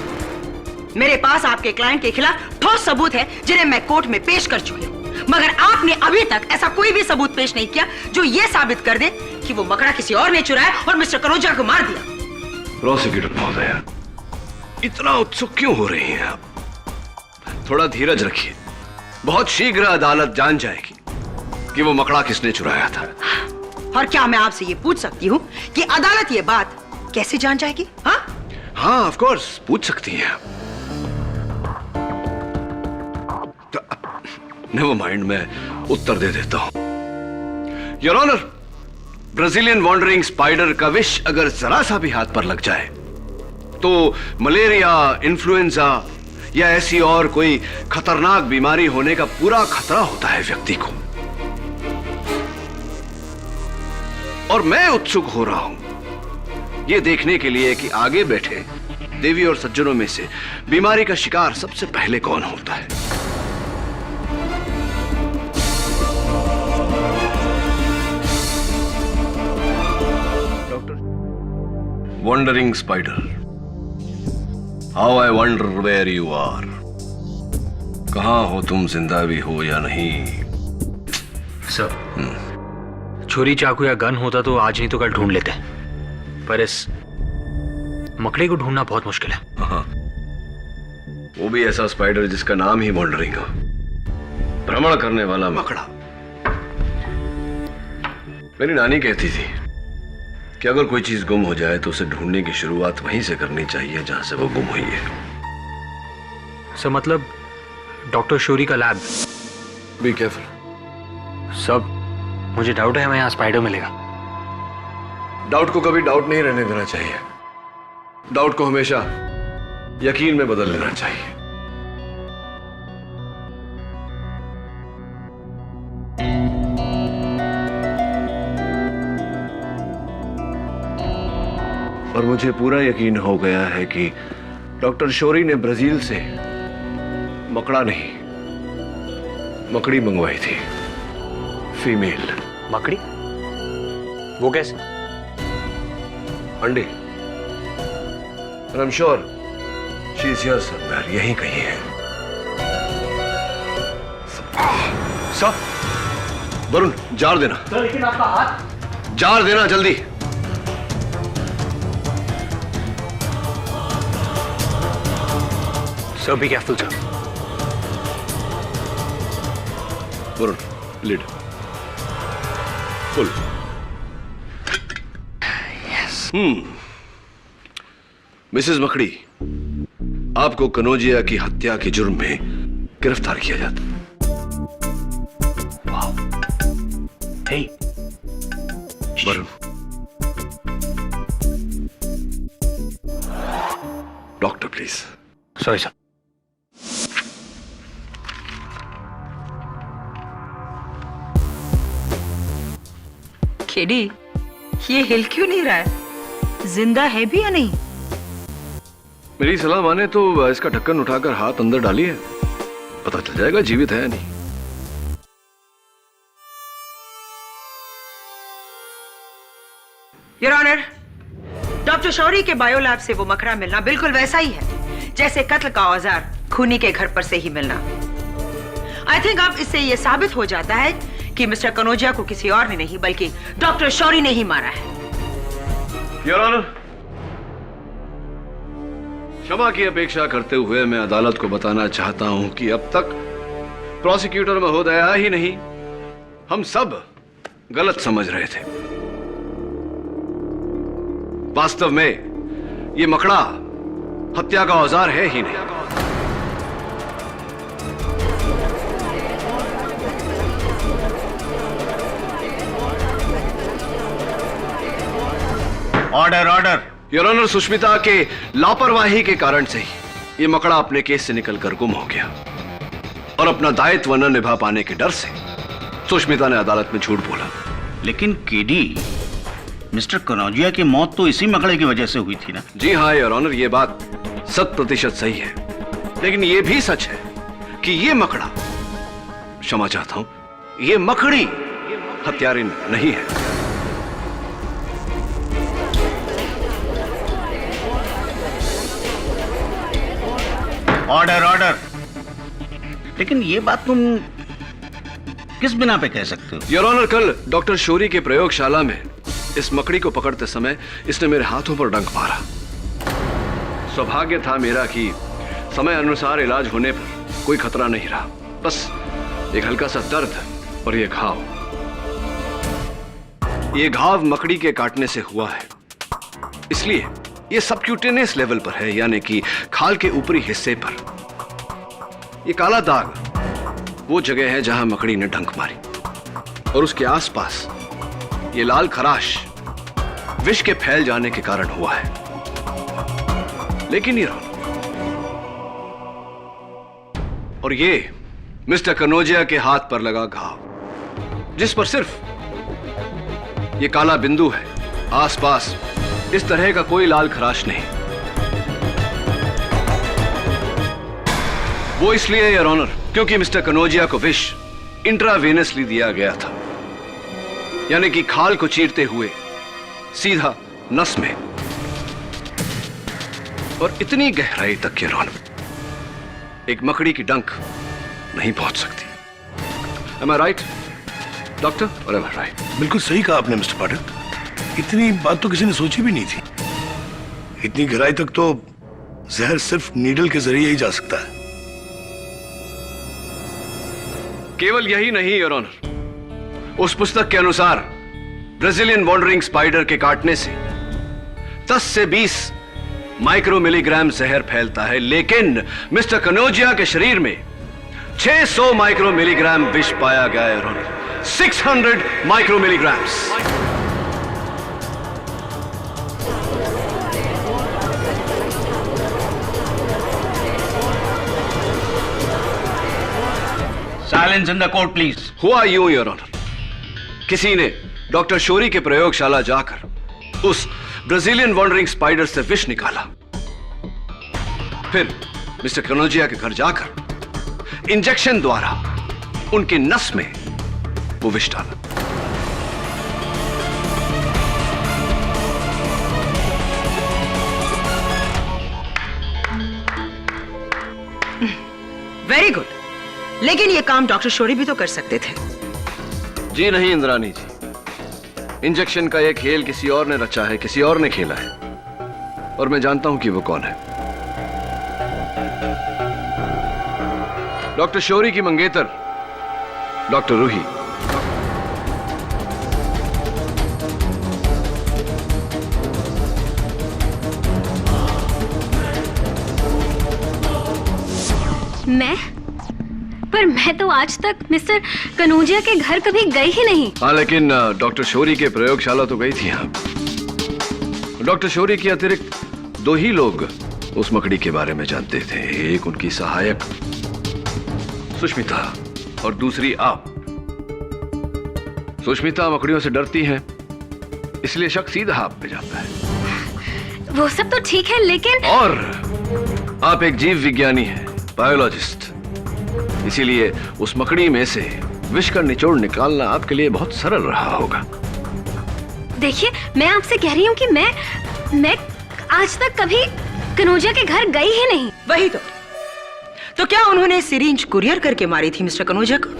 मेरे पास आपके क्लाइंट के खिलाफ ठोस सबूत है जिन्हें मैं कोर्ट में पेश कर चुकी हूं, मगर आपने अभी तक ऐसा कोई भी सबूत पेश नहीं किया जो यह साबित कर दे कि वो मकड़ा किसी और ने चुराया और मिस्टर कनौजिया को मार दिया। प्रोसिक्यूटर महोदय, इतना उत्सुक क्यों हो रही हैं आप? थोड़ा धीरज रखिए। बहुत शीघ्र अदालत जान जाएगी कि वो मकड़ा किसने चुराया था। और क्या मैं आपसे ये पूछ सकती हूँ कि अदालत ये बात कैसे जान जाएगी? हाँ, ऑफ कोर्स पूछ सकती हैं आप। नेवर माइंड, मैं उत्तर दे देता हूं। Your honour, Brazilian wandering spider का विष अगर जरा सा भी हाथ पर लग जाए तो मलेरिया, इन्फ्लुएंजा या ऐसी और कोई खतरनाक बीमारी होने का पूरा खतरा होता है व्यक्ति को। और मैं उत्सुक हो रहा हूं यह देखने के लिए कि आगे बैठे देवी और सज्जनों में से बीमारी का शिकार सबसे पहले कौन होता है। Wandering spider, how I wonder where you are. कहाँ हो तुम, जिंदा भी हो या नहीं? सर, छुरी, चाकू या गन होता तो आज नहीं तो कल ढूंढ लेते, पर इस मकड़े को ढूंढना बहुत मुश्किल है। हाँ, वो भी ऐसा स्पाइडर जिसका नाम ही वॉन्डरिंग हो, भ्रमण करने वाला मकड़ा। मेरी नानी कहती थी कि अगर कोई चीज गुम हो जाए तो उसे ढूंढने की शुरुआत वहीं से करनी चाहिए जहां से वो गुम हुई है। सर, मतलब डॉक्टर शौरी का लैब। Be careful. सब मुझे डाउट है हमें यहाँ स्पाइडर मिलेगा। डाउट को कभी डाउट नहीं रहने देना चाहिए। डाउट को हमेशा यकीन में बदल लेना चाहिए। और मुझे पूरा यकीन हो गया है कि डॉक्टर शौरी ने ब्राजील से मकड़ा नहीं, मकड़ी मंगवाई थी, फीमेल। मकड़ी? वो कैसे? अंडे। I am sure she is here somewhere, यहीं कहीं है। सर, वरुण जार देना। सर लेकिन आपका हाथ। जार देना जल्दी। Sir be careful sir. Varun lid full. Mrs मकड़ी, आपको कनौजिया की हत्या के जुर्म में गिरफ्तार किया जाता। Hey Varun, doctor please. Sorry sir. KD, ये हिल क्यों नहीं रहा है? जिंदा है भी या नहीं? मेरी सलाह माने तो इसका ढक्कन उठाकर हाथ अंदर डालिए, पता चल जाएगा जीवित है या नहीं। योर ऑनर, डॉक्टर शौरी के बायोलैब से वो मकड़ा मिलना बिल्कुल वैसा ही है जैसे कत्ल का औजार खूनी के घर पर से ही मिलना। आई थिंक अब इससे यह साबित हो जाता है कि मिस्टर कनौजिया को किसी और ने नहीं बल्कि डॉक्टर शौरी ने ही मारा है। योर ऑनर, क्षमा की अपेक्षा करते हुए मैं अदालत को बताना चाहता हूं कि अब तक प्रोसिक्यूटर महोदय ही नहीं, हम सब गलत समझ रहे थे। वास्तव में यह मकड़ा हत्या का औजार है ही नहीं। Order order. Your honour, Sushmita के लापरवाही के कारण से ही यह मकड़ा अपने केस से निकलकर गुम हो गया और अपना दायित्व न निभा पाने के डर से सुष्मिता ने अदालत में झूठ बोला। लेकिन केडी, मिस्टर कनौजिया की मौत तो इसी मकड़े की वजह से हुई थी ना? जी हाँ योर ऑनर, यह बात 100% सही है, लेकिन यह भी सच है कि यह मकड़ा, क्षमा चाहता हूं, यह मकड़ी हत्यारिन नहीं है। Order order. लेकिन ये बात तुम किस बिना पे कह सकते हो? योर ऑनर, कल डॉक्टर शौरी के प्रयोगशाला में इस मकड़ी को पकड़ते समय इसने मेरे हाथों पर डंक मारा। सौभाग्य था मेरा कि समय अनुसार इलाज होने पर कोई खतरा नहीं रहा, बस एक हल्का सा दर्द और ये घाव। ये घाव मकड़ी के काटने से हुआ है, इसलिए ये सबक्यूटेनियस लेवल पर है, यानी कि खाल के ऊपरी हिस्से पर। ये काला दाग वो जगह है जहां मकड़ी ने डंक मारी, और उसके आसपास ये लाल खराश विष के फैल जाने के कारण हुआ है। लेकिन ये और ये मिस्टर कनौजिया के हाथ पर लगा घाव, जिस पर सिर्फ ये काला बिंदु है, आसपास इस तरह का कोई लाल खराश नहीं। वो इसलिए योर ऑनर क्योंकि मिस्टर कनौजिया को विष इंट्रावेनसली दिया गया था, यानी कि खाल को चीरते हुए सीधा नस में, और इतनी गहराई तक योर ऑनर एक मकड़ी की डंक नहीं पहुंच सकती। Am I right, doctor? और am I right? बिल्कुल सही कहा आपने मिस्टर पाठक, इतनी बात तो किसी ने सोची भी नहीं थी। इतनी गहराई तक तो जहर सिर्फ नीडल के जरिए ही जा सकता है। केवल यही नहीं योर ऑनर, उस पुस्तक के अनुसार ब्राजीलियन वॉन्डरिंग स्पाइडर के काटने से 10 से 20 माइक्रो मिलीग्राम जहर फैलता है, लेकिन मिस्टर कनौजिया के शरीर में 600 माइक्रो मिलीग्राम विष पाया गया है your honour, 600 micro milligrams. Silence in the court please. हुआ यूं योर ऑनर, किसी ने डॉक्टर शोरी के प्रयोगशाला जाकर उस ब्राजीलियन वॉन्डरिंग स्पाइडर से विष निकाला, फिर मिस्टर कनौजिया के घर जाकर इंजेक्शन द्वारा उनकी नस में वो विष डाला। वेरी गुड, लेकिन ये काम डॉक्टर शोरी भी तो कर सकते थे। जी नहीं इंद्रानी जी, इंजेक्शन का ये खेल किसी और ने रचा है, किसी और ने खेला है, और मैं जानता हूं कि वो कौन है। डॉक्टर शोरी की मंगेतर डॉक्टर रूही। पर मैं तो आज तक मिस्टर कनौजिया के घर कभी गई ही नहीं। हाँ, लेकिन डॉक्टर शोरी के प्रयोगशाला तो गई थी आप। डॉक्टर शोरी के अतिरिक्त 2 ही लोग उस मकड़ी के बारे में जानते थे, एक उनकी सहायक सुष्मिता और दूसरी आप। सुष्मिता मकड़ियों से डरती है, इसलिए शक सीधा आप पे जाता है। वो सब तो ठीक है, लेकिन और आप एक जीव विज्ञानी हैं, बायोलॉजिस्ट, इसीलिए उस मकड़ी में से विष का निचोड़ निकालना आपके लिए बहुत सरल रहा होगा। देखिए, मैं आपसे कह रही हूँ कि मैं आज तक कभी कनौजिया के घर गई ही नहीं। वही तो क्या उन्होंने सिरिंज कुरियर करके मारी थी मिस्टर कनौजिया को?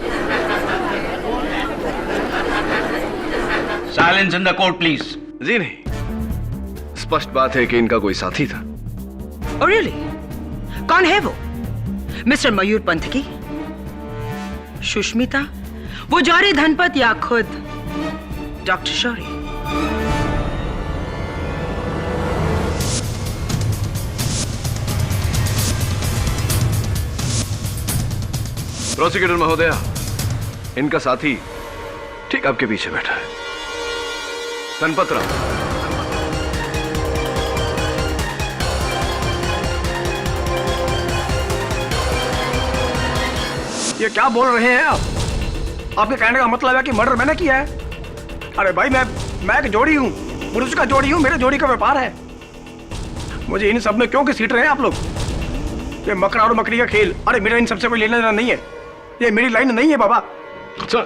Silence in the court please. जी नहीं, स्पष्ट बात है कि इनका कोई साथी था। Oh, really? कौन है वो? मिस्टर मयूर पंथ की, सुष्मिता, वो जौहरी धनपत, या खुद डॉक्टर शौरी? प्रोसिक्यूटर महोदया, इनका साथी ठीक आपके पीछे बैठा है, धनपत राव। ये क्या बोल रहे हैं आप? आपके कहने का मतलब है कि मर्डर मैंने किया है? अरे भाई, मैं एक जोड़ी हूँ, पुरुष का जोड़ी हूँ, मेरे जोड़ी का व्यापार है। मुझे इन सब में क्यों घसीट रहे हैं आप लोग? ये मकड़ा और मकड़ी का खेल, अरे मेरा इन सबसे कोई लेना देना नहीं है, ये मेरी लाइन नहीं है बाबा। अच्छा,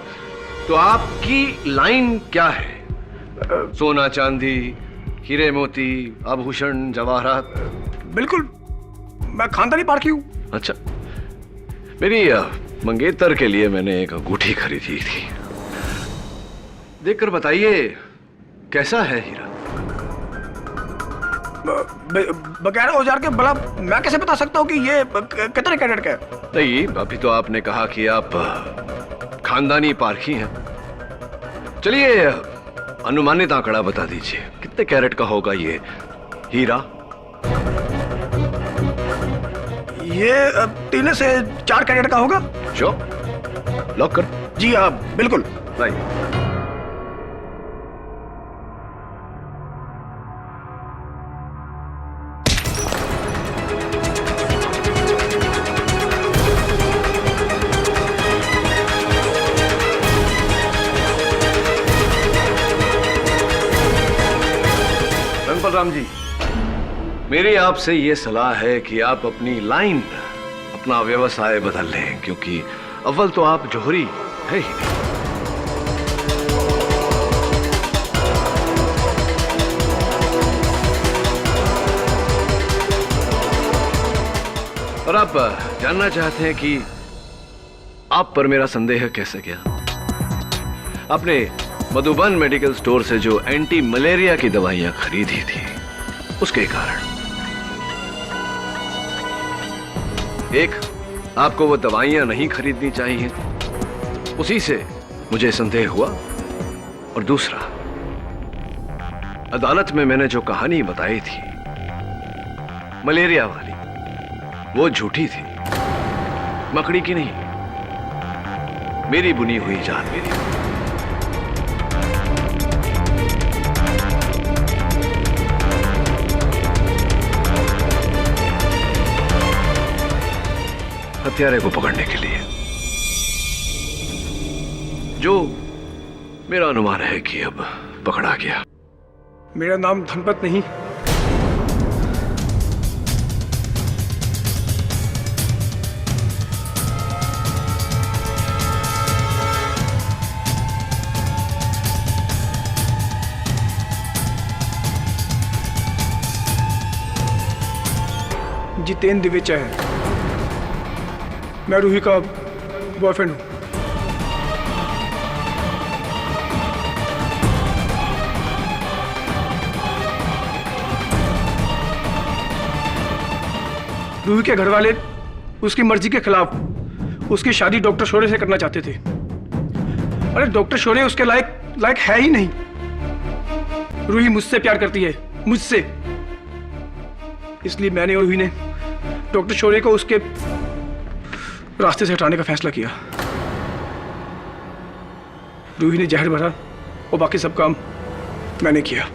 तो आपकी लाइन क्या है? सोना चांदी, हीरे मोती, आभूषण, जवाहरात? बिल्कुल, मैं खानदानी पारखी हूँ। अच्छा, मेरी मंगेतर के लिए मैंने एक अंगूठी खरीदी थी, देखकर बताइए कैसा है हीरा? बगैर औजार के भला मैं कैसे बता सकता हूँ कि ये कितने कैरेट का है? नहीं, अभी तो आपने कहा कि आप खानदानी पारखी हैं। चलिए, अनुमानित आंकड़ा बता दीजिए, कितने कैरेट का होगा ये हीरा? ये 3 से 4 कैरेट का होगा। श्योर? लॉक कर? जी हाँ, बिल्कुल। राइट। राम जी, मेरी आपसे ये सलाह है कि आप अपनी लाइन, अपना व्यवसाय बदल लें, क्योंकि अव्वल तो आप जौहरी है ही नहीं। और आप जानना चाहते हैं कि आप पर मेरा संदेह कैसे गया? आपने मधुबन मेडिकल स्टोर से जो एंटी मलेरिया की दवाइयां खरीदी थी, उसके कारण। एक, आपको वो दवाइयां नहीं खरीदनी चाहिए, उसी से मुझे संदेह हुआ। और दूसरा, अदालत में मैंने जो कहानी बताई थी मलेरिया वाली, वो झूठी थी, मकड़ी की नहीं, मेरी बुनी हुई जान मेरी। हत्यारे को पकड़ने के लिए जो मेरा अनुमान है कि अब पकड़ा गया। मेरा नाम धनपत नहीं, जितेंद्र दिवेचा है। मैं रूही का बॉयफ्रेंड हूं। रूही के घर वाले उसकी मर्जी के खिलाफ उसकी शादी डॉक्टर शोरे से करना चाहते थे। अरे डॉक्टर शोरे उसके लायक है ही नहीं। रूही मुझसे प्यार करती है, मुझसे। इसलिए मैंने और रूही ने डॉक्टर शोरे को उसके रास्ते से हटाने का फैसला किया। रूही ने जहर भरा और बाकी सब काम मैंने किया।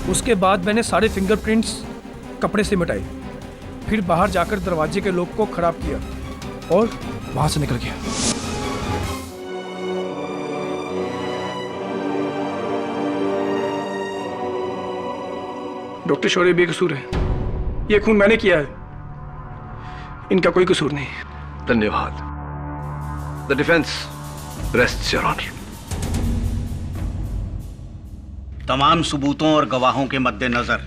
उसके बाद मैंने सारे फिंगरप्रिंट्स कपड़े से मिटाए, फिर बाहर जाकर दरवाजे के लॉक को खराब किया और वहां से निकल गया। डॉक्टर शौर्य बेकसूर है। ये खून मैंने किया है, इनका कोई कसूर नहीं। धन्यवाद। The defence rests your honour. तमाम सबूतों और गवाहों के मद्देनजर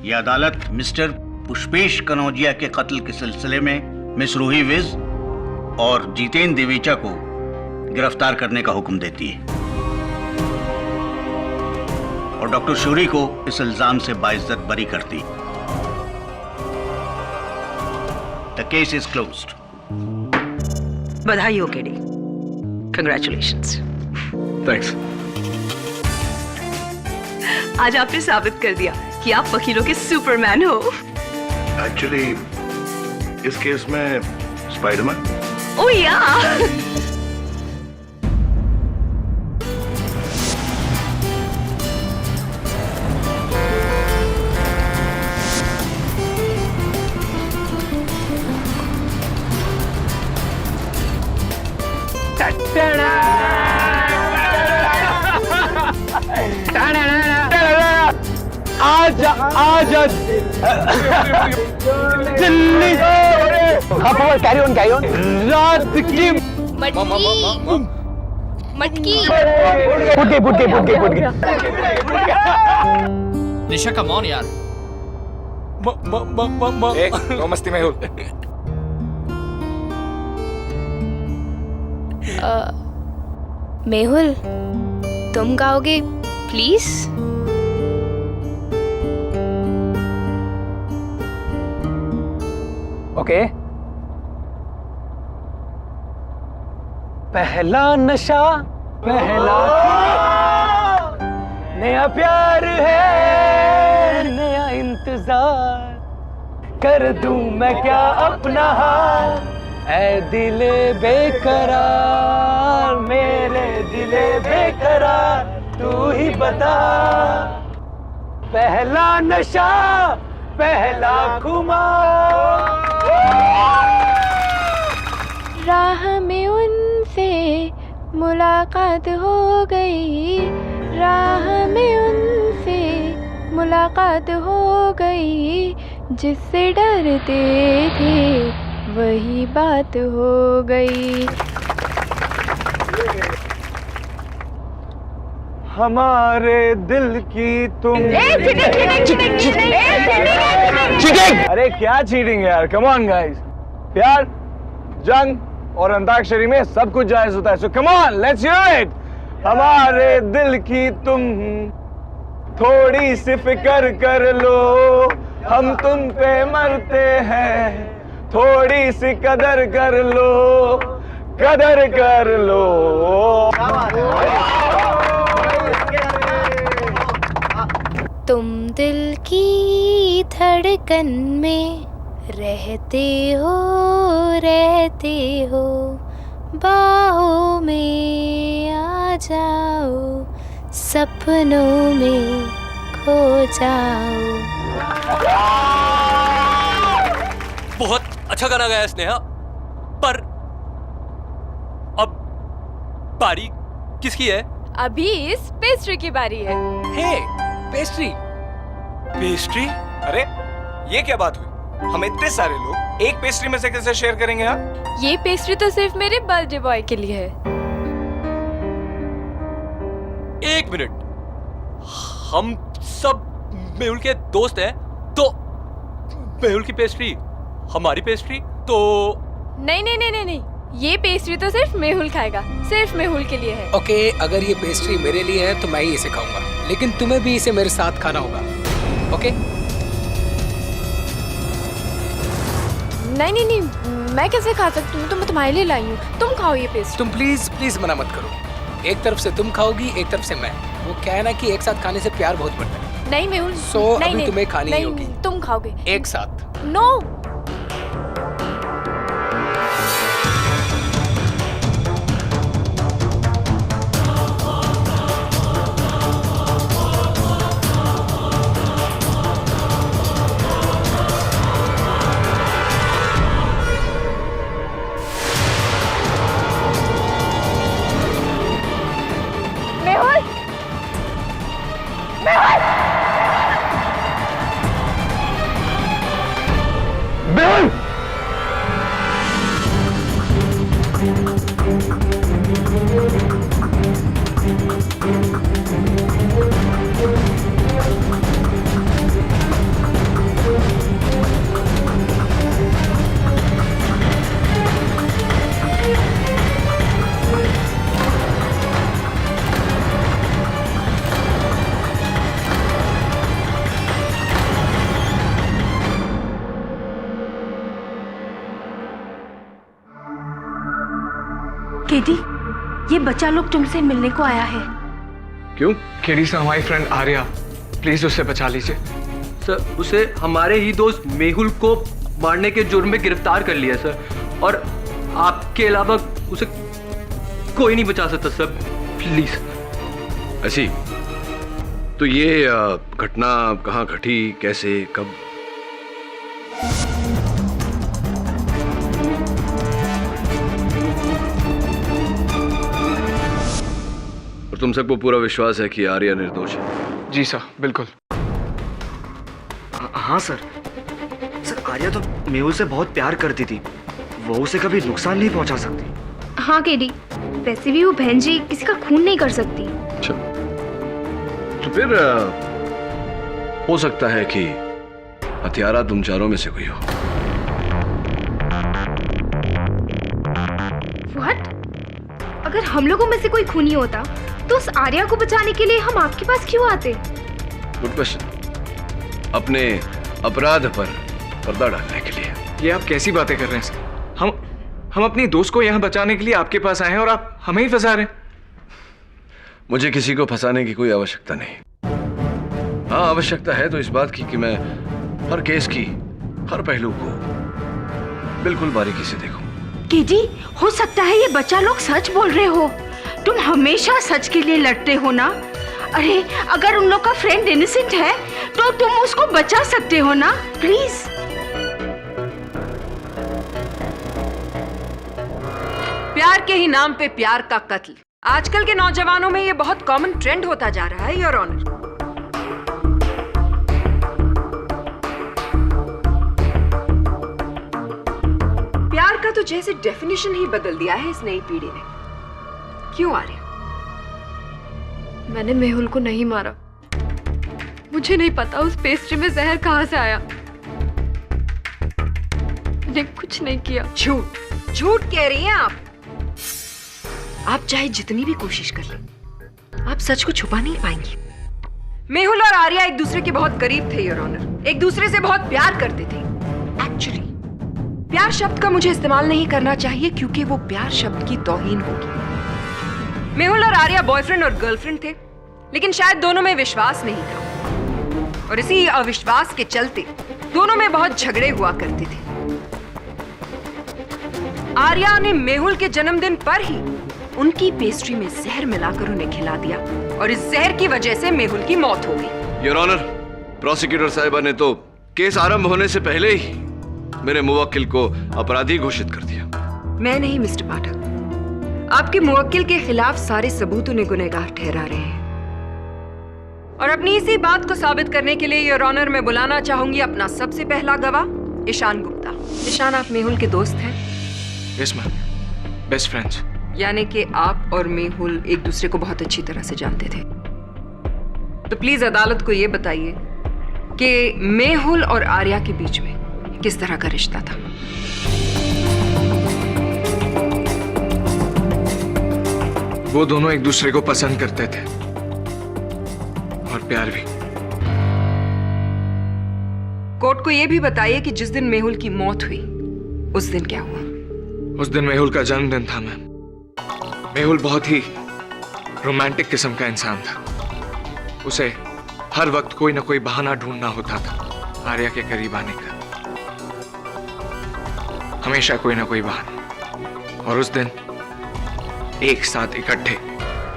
यह अदालत मिस्टर पुष्पेश कनौजिया के कत्ल के सिलसिले में मिस रूही विज और जितेंद्र दिवेचा को गिरफ्तार करने का हुक्म देती है और डॉक्टर शौरी को इस इल्जाम से बाइज्जत बरी करती। The case is closed. बधाई हो केडी, कंग्रेचुलेशंस। थैंक्स। आज आपने साबित कर दिया कि आप वकीलों के सुपरमैन हो। एक्चुअली इस केस में स्पाइडरमैन। ओह या। आज दिल्ली कैरी ऑन रात की मटकी पुटके निशा कम ऑन यार। मस्ती में हो। मेहुल, तुम गाओगे प्लीज? ओके। पहला नशा पहला नया प्यार है, नया इंतजार कर दूं मैं क्या अपना हाल, ऐ दिले बेकरार, मेरे दिले बेकरार, तू ही बता। पहला नशा पहला खुमार। राह में उनसे मुलाकात हो गई, राह में उनसे मुलाकात हो गई, जिससे डरते थे वही बात हो गई। हमारे दिल की तुम चीटिंग। अरे क्या चीटिंग यार, कम ऑन गाइस। प्यार, जंग और अंताक्षरी में सब कुछ जायज होता है, so come on let's hear it. हमारे दिल की तुम थोड़ी सी फिक्र कर लो, हम तुम पे मरते हैं, थोड़ी सी कदर कर लो, कदर कर लो। दिल की धड़कन में रहते हो बाहों में आ जाओ, सपनों में खो जाओ। बहुत अच्छा गाना गाया स्नेहा, पर अब बारी किसकी है? अभी इस पेस्ट्री की बारी है। हे, पेस्ट्री। पेस्ट्री? अरे ये क्या बात हुई? हम इतने सारे लोग एक पेस्ट्री में से कैसे शेयर करेंगे? हाँ, ये पेस्ट्री तो सिर्फ मेरे बर्थडे बॉय के लिए है। एक मिनट, हम सब मेहुल के दोस्त हैं, तो मेहुल की पेस्ट्री हमारी पेस्ट्री तो नहीं, ये पेस्ट्री तो सिर्फ मेहुल खाएगा, सिर्फ मेहुल के लिए है। ओके, अगर ये पेस्ट्री मेरे लिए है तो मैं ही इसे खाऊंगा, लेकिन तुम्हें भी इसे मेरे साथ खाना होगा। ओके? नहीं, मैं कैसे खा सकती हूँ? तो मैं तुम्हारे लिए लाई हूँ, तुम खाओ ये पेस्ट्री। तुम प्लीज मना मत करो। एक तरफ से तुम खाओगी, एक तरफ से मैं। वो क्या है ना कि एक साथ खाने से प्यार बहुत बढ़ता है। नहीं मेहुल, अभी तुम्हें खानी ही होगी। तुम खाओगे एक साथ। नो। केडी, ये बच्चा लोग तुमसे मिलने को आया है। क्यों? केडी से हमारी फ्रेंड आर्या, प्लीज उसे बचा लीजिए। सर, उसे हमारे ही दोस्त मेहुल को मारने के जुर्म में गिरफ्तार कर लिया सर, और आपके अलावा उसे कोई नहीं बचा सकता सर, प्लीज। ऐसी तो ये घटना कहाँ घटी, कैसे, कब? और तुम सबको पूरा विश्वास है कि आर्या निर्दोष है? जी सर, बिल्कुल। हाँ सर, आर्या तो मेहुल से बहुत प्यार करती थी, वो उसे कभी नुकसान नहीं पहुंचा सकती। हाँ केडी, वैसे भी वो बहन जी किसी का खून नहीं कर सकती। अच्छा, तो फिर हो सकता है कि हत्यारा तुम चारों में से कोई हो। व्हाट? अगर हम लोगों में से कोई खूनी होता तो उस आर्या को बचाने के लिए हम आपके पास क्यों आते? Good question. अपने अपराध पर पर्दा डालने के लिए। ये आप कैसी बातें कर रहे हैं सर? हम अपनी दोस्त को यहाँ बचाने के लिए आपके पास आए हैं और आप हमें ही फंसा रहे हैं। मुझे किसी को फंसाने की कोई आवश्यकता नहीं। हाँ, आवश्यकता है तो इस बात की कि मैं हर केस की हर पहलू को बिल्कुल बारीकी से देखूं। केडी, हो सकता है ये बच्चा लोग सच बोल रहे हो। तुम हमेशा सच के लिए लड़ते हो ना। अरे, अगर उन लोग का फ्रेंड इनोसेंट है तो तुम उसको बचा सकते हो ना, प्लीज। प्यार के ही नाम पे प्यार का कत्ल आजकल के नौजवानों में ये बहुत कॉमन ट्रेंड होता जा रहा है, योर ऑनर। प्यार का तो जैसे डेफिनेशन ही बदल दिया है इस नई पीढ़ी ने। क्यों आर्या? मैंने मेहुल को नहीं मारा। मुझे नहीं पता उस पेस्ट्री में जहर कहाँ से आया। मैंने कुछ नहीं किया। झूठ कह रही हैं आप। आप चाहे जितनी भी कोशिश कर लें, आप सच को छुपा नहीं पाएंगी। मेहुल और आर्या एक दूसरे के बहुत करीब थे, योर ऑनर। एक दूसरे से बहुत प्यार करते थे। एक्चुअली प्यार शब्द का मुझे इस्तेमाल नहीं करना चाहिए क्योंकि वो प्यार शब्द की तौहीन होगी। मेहुल और आर्या बॉयफ्रेंड और गर्लफ्रेंड थे, लेकिन शायद दोनों में विश्वास नहीं था। और इसी अविश्वास के चलते दोनों में बहुत झगड़े हुआ करते थे। आर्या ने मेहुल के जन्मदिन पर ही उनकी पेस्ट्री में जहर मिलाकर उन्हें खिला दिया और इस जहर की वजह से मेहुल की मौत हो गई। योर ऑनर, प्रोसिक्यूटर साहिबा ने तो केस आरंभ होने से पहले ही मेरे मुवक्किल को अपराधी घोषित कर दिया। मैं नहीं मिस्टर पाठक, आपके मुवक्किल के खिलाफ सारे सबूत उन्हें गुनहगार ठहरा रहे हैं और अपनी इसी बात को साबित करने के लिए योर ऑनर मैं बुलाना चाहूंगी अपना सबसे पहला गवाह ईशान गुप्ता। ईशान, आप मेहुल के दोस्त हैं? Yes ma'am, best friends. यानी कि आप और मेहुल एक दूसरे को बहुत अच्छी तरह से जानते थे। तो प्लीज अदालत को यह बताइए कि मेहुल और आर्या के बीच में किस तरह का रिश्ता था। वो दोनों एक दूसरे को पसंद करते थे और प्यार भी। कोर्ट को यह भी बताइए कि जिस दिन मेहुल की मौत हुई उस दिन क्या हुआ। उस दिन मेहुल का जन्मदिन था मैम। मेहुल बहुत ही रोमांटिक किस्म का इंसान था। उसे हर वक्त कोई ना कोई बहाना ढूंढना होता था आर्या के करीब आने का, हमेशा कोई ना कोई बहाना। और उस दिन एक साथ इकट्ठे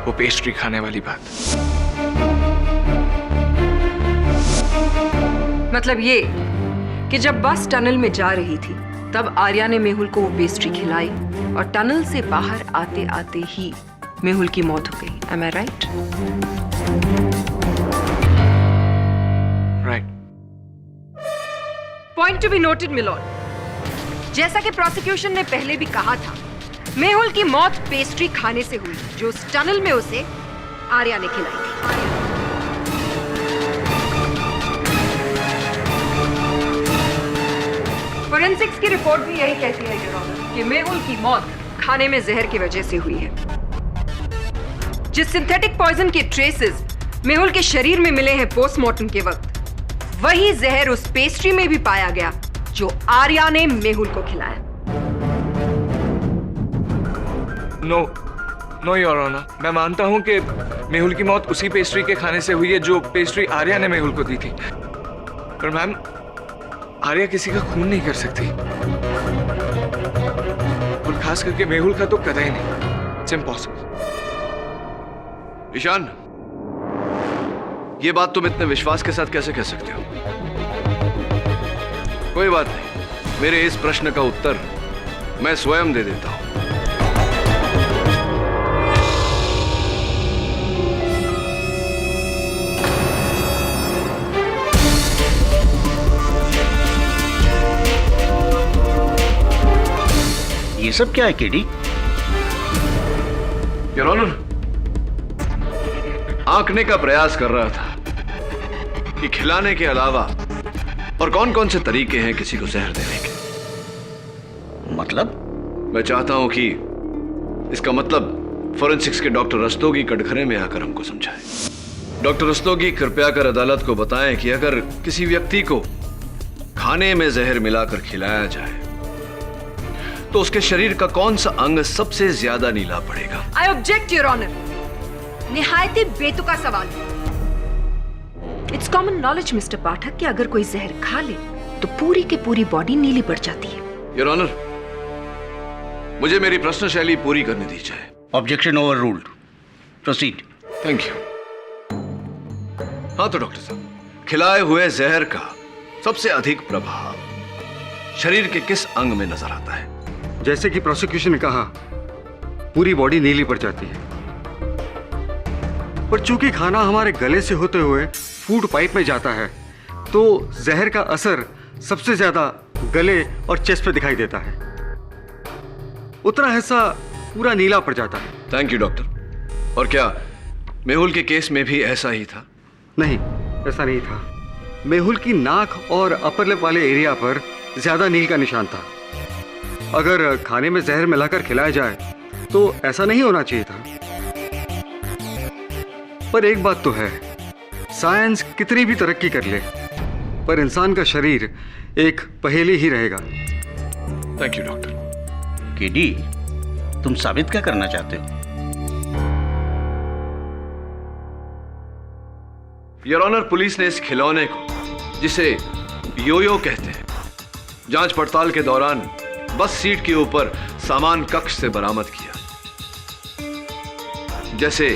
वो पेस्ट्री खाने वाली बात। मतलब ये कि जब बस टनल में जा रही थी तब आर्या ने मेहुल को वो पेस्ट्री खिलाई और टनल से बाहर आते आते ही मेहुल की मौत हो गई। Am I right? Right. Point to be noted मिलोन, जैसा कि प्रोसिक्यूशन ने पहले भी कहा था, मेहुल की मौत पेस्ट्री खाने से हुई जो उस टनल में उसे आर्या ने खिलाई थी। फोरेंसिक्स की रिपोर्ट भी यही कहती है योर ऑनर कि मेहुल की मौत खाने में जहर की वजह से हुई है। जिस सिंथेटिक पॉइजन के ट्रेसेस मेहुल के शरीर में मिले हैं पोस्टमार्टम के वक्त, वही जहर उस पेस्ट्री में भी पाया गया जो आर्या ने मेहुल को खिलाया। नो योर ऑनर, मैं मानता हूं कि मेहुल की मौत उसी पेस्ट्री के खाने से हुई है जो पेस्ट्री आर्या ने मेहुल को दी थी। पर मैम, आर्या किसी का खून नहीं कर सकती और खास करके मेहुल का तो कतई नहीं। It's impossible. ईशान, ये बात तुम इतने विश्वास के साथ कैसे कह सकते हो? कोई बात नहीं, मेरे इस प्रश्न का उत्तर मैं स्वयं दे देता हूं। ये सब क्या है केडी? योर ऑनर, आंकने का प्रयास कर रहा था कि खिलाने के अलावा और कौन कौन से तरीके हैं किसी को जहर देने के। मतलब? मैं चाहता हूं कि इसका मतलब फोरेंसिक्स के डॉक्टर रस्तोगी कटघरे में आकर हमको समझाएं। डॉक्टर रस्तोगी, कृपया कर अदालत को बताएं कि अगर किसी व्यक्ति को खाने में जहर मिलाकर खिलाया जाए तो उसके शरीर का कौन सा अंग सबसे ज्यादा नीला पड़ेगा। आई ऑब्जेक्ट योर ऑनर, निहायत ही बेतुका सवाल। इट्स कॉमन नॉलेज मिस्टर पाठक कि अगर कोई जहर खा ले तो पूरी की पूरी बॉडी नीली पड़ जाती है। योर ऑनर, मुझे मेरी प्रश्न शैली पूरी करने दी जाए। Objection over ruled. Proceed. Thank you. हाँ तो डॉक्टर साहब, खिलाए हुए जहर का सबसे अधिक प्रभाव शरीर के किस अंग में नजर आता है? जैसे कि प्रोसिक्यूशन ने कहा, पूरी बॉडी नीली पड़ जाती है, पर चूंकि खाना हमारे गले से होते हुए फूड पाइप में जाता है तो जहर का असर सबसे ज्यादा गले और चेस्ट पे दिखाई देता है। उतना हिस्सा पूरा नीला पड़ जाता है। Thank you doctor. और क्या मेहुल के केस में भी ऐसा ही था? नहीं, ऐसा नहीं था। मेहुल की नाक और अपर लिप वाले एरिया पर ज्यादा नील का निशान था। अगर खाने में जहर मिलाकर खिलाया जाए तो ऐसा नहीं होना चाहिए था। पर एक बात तो है, साइंस कितनी भी तरक्की कर ले पर इंसान का शरीर एक पहेली ही रहेगा। Thank you doctor. केडी, तुम साबित क्या करना चाहते हो? योर ऑनर, पुलिस ने इस खिलौने को, जिसे योयो कहते हैं, जांच पड़ताल के दौरान बस सीट के ऊपर सामान कक्ष से बरामद किया, जैसे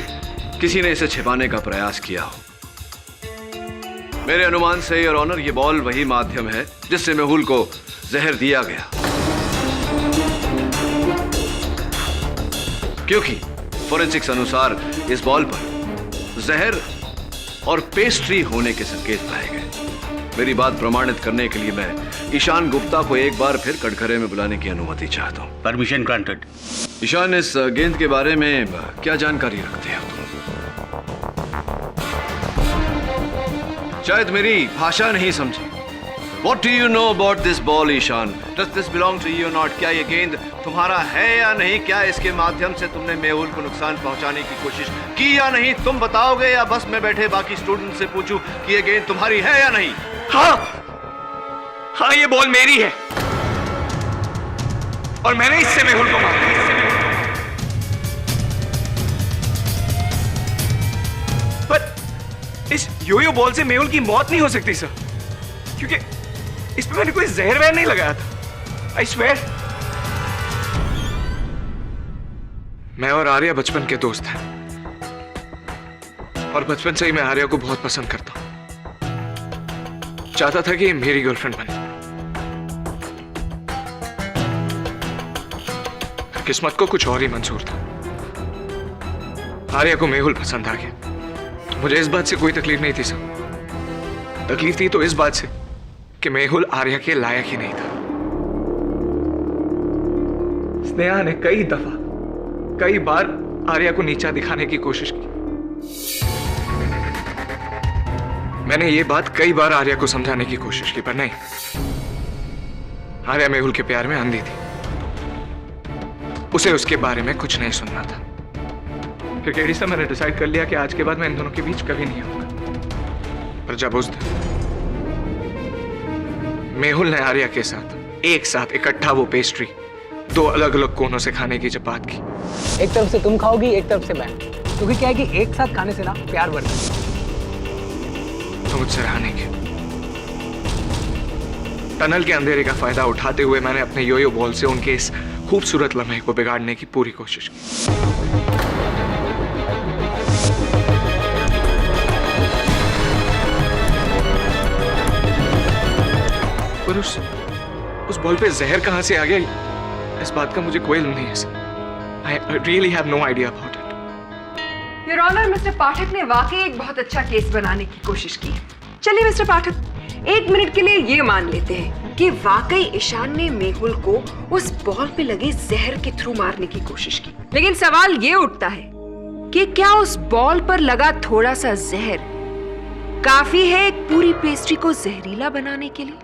किसी ने इसे छिपाने का प्रयास किया हो। मेरे अनुमान से योर ऑनर, ये बॉल वही माध्यम है जिससे मेहुल को जहर दिया गया, क्योंकि फोरेंसिक्स अनुसार इस बॉल पर जहर और पेस्ट्री होने के संकेत पाए गए। मेरी बात प्रमाणित करने के लिए मैं ईशान गुप्ता को एक बार फिर कटघरे में बुलाने की अनुमति चाहता हूं। Permission granted. ईशान, इस गेंद के बारे में क्या जानकारी रखते हो तुम? शायद मेरी भाषा नहीं समझी। What do you know about this ball, Ishan? Does this belong to you or not? क्या ये गेंद तुम्हारा है या नहीं? क्या इसके माध्यम से तुमने मेहुल को नुकसान पहुंचाने की कोशिश की या नहीं? तुम बताओगे या बस में बैठे बाकी स्टूडेंट से पूछूं कि ये गेंद तुम्हारी है या नहीं? हाँ, ये बॉल मेरी है और मैंने इससे मेहुल को मारा। पर इस योयो बॉल से मेहुल की मौत नहीं हो सकती सर, क्योंकि इस पे मैंने कोई जहर वहर नहीं लगाया था। I swear. मैं और आर्या बचपन के दोस्त हैं और बचपन से ही मैं आर्या को बहुत पसंद करता हूं। चाहता था कि ये मेरी गर्लफ्रेंड बने। किस्मत को कुछ और ही मंजूर था। आर्या को मेहुल पसंद आ गया। मुझे इस बात से कोई तकलीफ नहीं थी सर। तकलीफ थी तो इस बात से कि मेहुल आर्या के लायक ही नहीं था। स्नेहा ने कई बार आर्या को नीचा दिखाने की कोशिश की। मैंने ये बात कई बार आर्या को समझाने की कोशिश की, पर नहीं। आर्या मेहुल के प्यार में अंधी थी। उसे उसके बारे में कुछ नहीं सुनना था। फिर केडी से मैंने डिसाइड कर लिया कि आज के बाद मैं इन दोनों के बीच कभी नहीं आऊंगा। पर जब उस दिन मेहुल ने आर्या के साथ एक साथ इकट्ठा वो पेस्ट्री दो अलग अलग कोनों से खाने की जब बात की, एक तरफ से तुम खाओगी, एक तरफ से मैं, क्योंकि क्या है कि एक साथ खाने से ना प्यार बढ़ता है। तो मुझसे रहा नहीं गया। टनल के अंधेरे का फायदा उठाते हुए मैंने अपने योयो बॉल से उनके इस खूबसूरत लम्हे को बिगाड़ने की पूरी कोशिश की। पर उस बॉल पे जहर कहां से आ गया, इस बात का मुझे कोई इल्म नहीं है। I really have no idea about it. Your honour, mister Pathak ने वाकई एक बहुत अच्छा केस बनाने की कोशिश की। चलिए मिस्टर पाठक, एक मिनट के लिए ये मान लेते हैं कि वाकई ईशान ने मेहुल को उस बॉल पे लगे जहर के थ्रू मारने की कोशिश की। लेकिन सवाल ये उठता है कि क्या उस बॉल पर लगा थोड़ा सा जहर काफी है एक पूरी पेस्ट्री को जहरीला बनाने के लिए?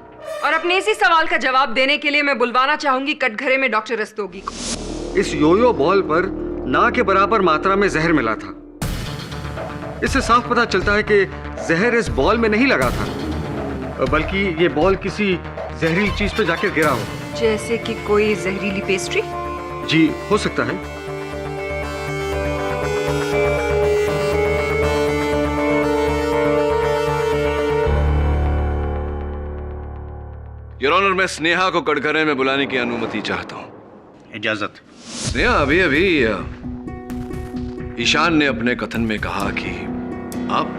और अपने इसी सवाल का जवाब देने के लिए मैं बुलवाना चाहूंगी कटघरे में डॉक्टर रस्तोगी को। इस योयो बॉल पर ना के बराबर मात्रा में जहर मिला था। इससे साफ पता चलता है कि जहर इस बॉल में नहीं लगा था, बल्कि ये बॉल किसी जहरीली चीज पे जाकर गिरा हो। जैसे कि कोई जहरीली पेस्ट्री? जी, हो सकता है। योर ऑनर, मैं स्नेहा को कटघरे में बुलाने की अनुमति चाहता हूं। इजाजत। स्नेहा, अभी अभी ईशान ने अपने कथन में कहा कि आप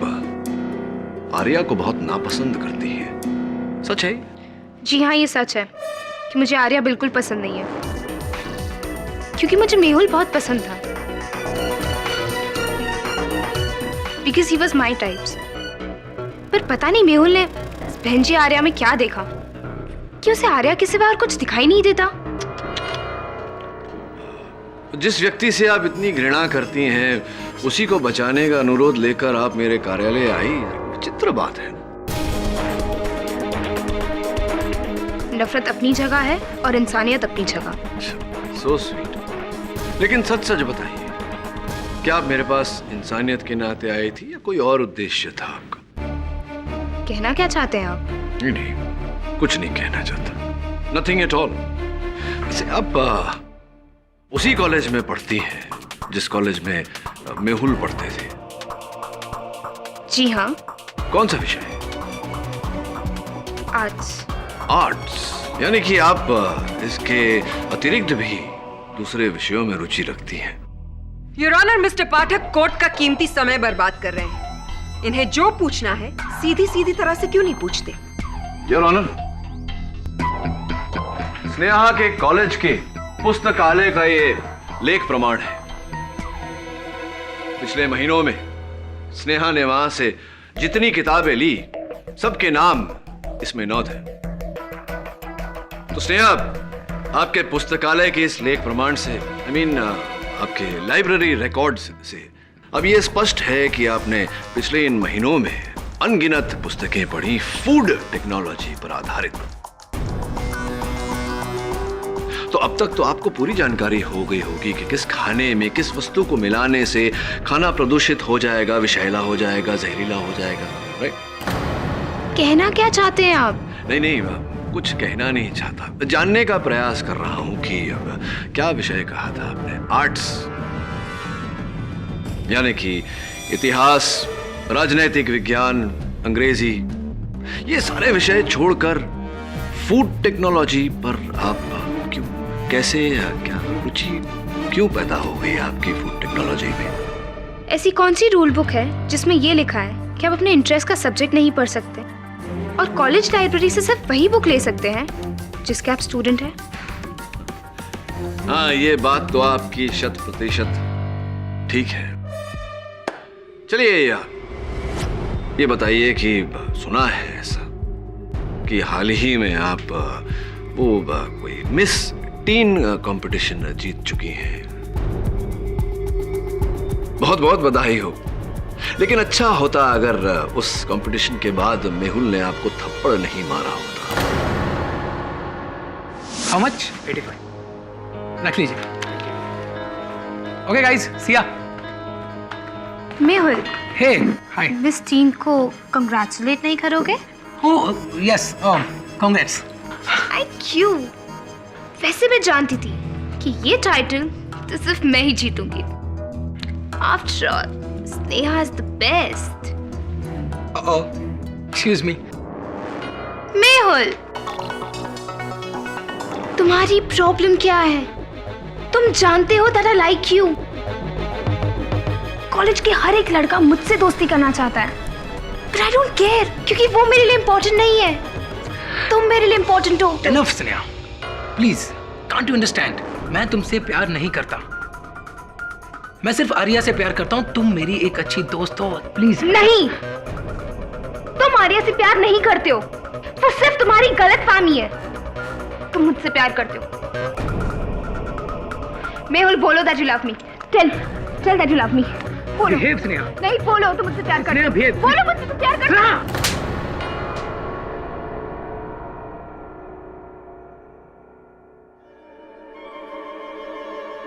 आर्या को बहुत नापसंद करती है, सच है? जी हाँ, ये सच है कि मुझे आर्या बिल्कुल पसंद नहीं है, क्योंकि मुझे मेहुल बहुत पसंद था। Because he was my types. पर पता नहीं मेहुल ने बहन जी आर्या में क्या देखा कि उसे आर्या के सिवा और कुछ दिखाई नहीं देता। जिस व्यक्ति से आप इतनी घृणा करती हैं, उसी को बचाने का अनुरोध लेकर आप मेरे कार्यालय आई, विचित्र बात है। नफरत अपनी जगह है और इंसानियत अपनी जगह। So sweet. लेकिन सच सच बताइए, क्या आप मेरे पास इंसानियत के नाते आई थी या कोई और उद्देश्य था आपका? कहना क्या चाहते हैं आप? नहीं, कुछ नहीं कहना चाहता। Nothing at all. इसे आप उसी कॉलेज में पढ़ती हैं जिस कॉलेज में मेहुल पढ़ते थे? जी हाँ, कौन सा विषय? आर्ट्स। आर्ट्स, यानी कि आप इसके अतिरिक्त भी दूसरे विषयों में रुचि रखती हैं। Your honour, mister Pathak court का कीमती समय बर्बाद कर रहे हैं। इन्हें जो पूछना है सीधी सीधी तरह से क्यों नहीं पूछते? योर ऑनर, स्नेहा के कॉलेज के पुस्तकालय का ये लेख प्रमाण है। पिछले महीनों में स्नेहा ने वहां से जितनी किताबें ली सबके नाम इसमें नोट है। तो स्नेहा, आपके पुस्तकालय के इस लेख प्रमाण से आपके लाइब्रेरी रिकॉर्ड्स से अब ये स्पष्ट है कि आपने पिछले इन महीनों में अनगिनत पुस्तकें पढ़ी फूड टेक्नोलॉजी पर आधारित। तो अब तक तो आपको पूरी जानकारी हो गई होगी कि किस खाने में किस वस्तु को मिलाने से खाना प्रदूषित हो जाएगा, विषैला हो जाएगा, जहरीला हो जाएगा, राइट? कहना क्या चाहते हैं आप? नहीं, कुछ कहना नहीं चाहता, जानने का प्रयास कर रहा हूं कि क्या विषय कहा था आपने? आर्ट्स, यानी कि इतिहास, राजनैतिक विज्ञान, अंग्रेजी, ये सारे विषय छोड़कर फूड टेक्नोलॉजी पर आप क्यों, कैसे, क्या रुचि क्यों पैदा हो गई आपकी फूड टेक्नोलॉजी में? ऐसी कौन सी रूल बुक है जिसमें ये लिखा है कि आप अपने इंटरेस्ट का सब्जेक्ट नहीं पढ़ सकते और कॉलेज लाइब्रेरी से सिर्फ वही बुक ले सकते हैं जिसके आप स्टूडेंट हैं? हाँ, ये बात तो आपकी 100% ठीक है। चलिए ये बताइए कि सुना है ऐसा कि हाल ही में आप वो कोई मिस टीन कंपटीशन जीत चुकी हैं। बहुत बहुत बधाई हो। लेकिन अच्छा होता अगर उस कंपटीशन के बाद मेहुल ने आपको थप्पड़ नहीं मारा होता। How much? 85। रख लीजिए। Okay guys, Siya. Mehul, hey, hi. Miss team को कंग्रेचुलेट नहीं करोगे? Oh yes, congrats. आई क्यों? वैसे मैं जानती थी कि ये टाइटल तो सिर्फ मैं ही जीतूंगी। After all, Sneha is the best. Excuse me. Mehul, तुम्हारी प्रॉब्लम क्या है? तुम जानते हो that I like you. College के हर एक लड़का मुझसे दोस्ती करना चाहता है, बट आई डोंट केयर क्योंकि वो मेरे लिए इम्पोर्टेंट नहीं है। तुम मेरे लिए इम्पोर्टेंट हो। Enough, Sneha, please, can't you understand? मैं तुमसे प्यार नहीं करता, मैं सिर्फ आर्या से प्यार करता हूँ। तुम मेरी एक अच्छी दोस्त हो, प्लीज। नहीं, तुम आर्या से प्यार नहीं करते हो, वो सिर्फ तुम्हारी गलतफहमी है। तुम मुझसे प्यार करते हो। मेहुल, बोलो that you love me. Tell that you love me. बोलो। स्नेहा। नहीं, बोलो तुम मुझसे प्यार करते हो। बोलो मुझसे प्यार करते हो।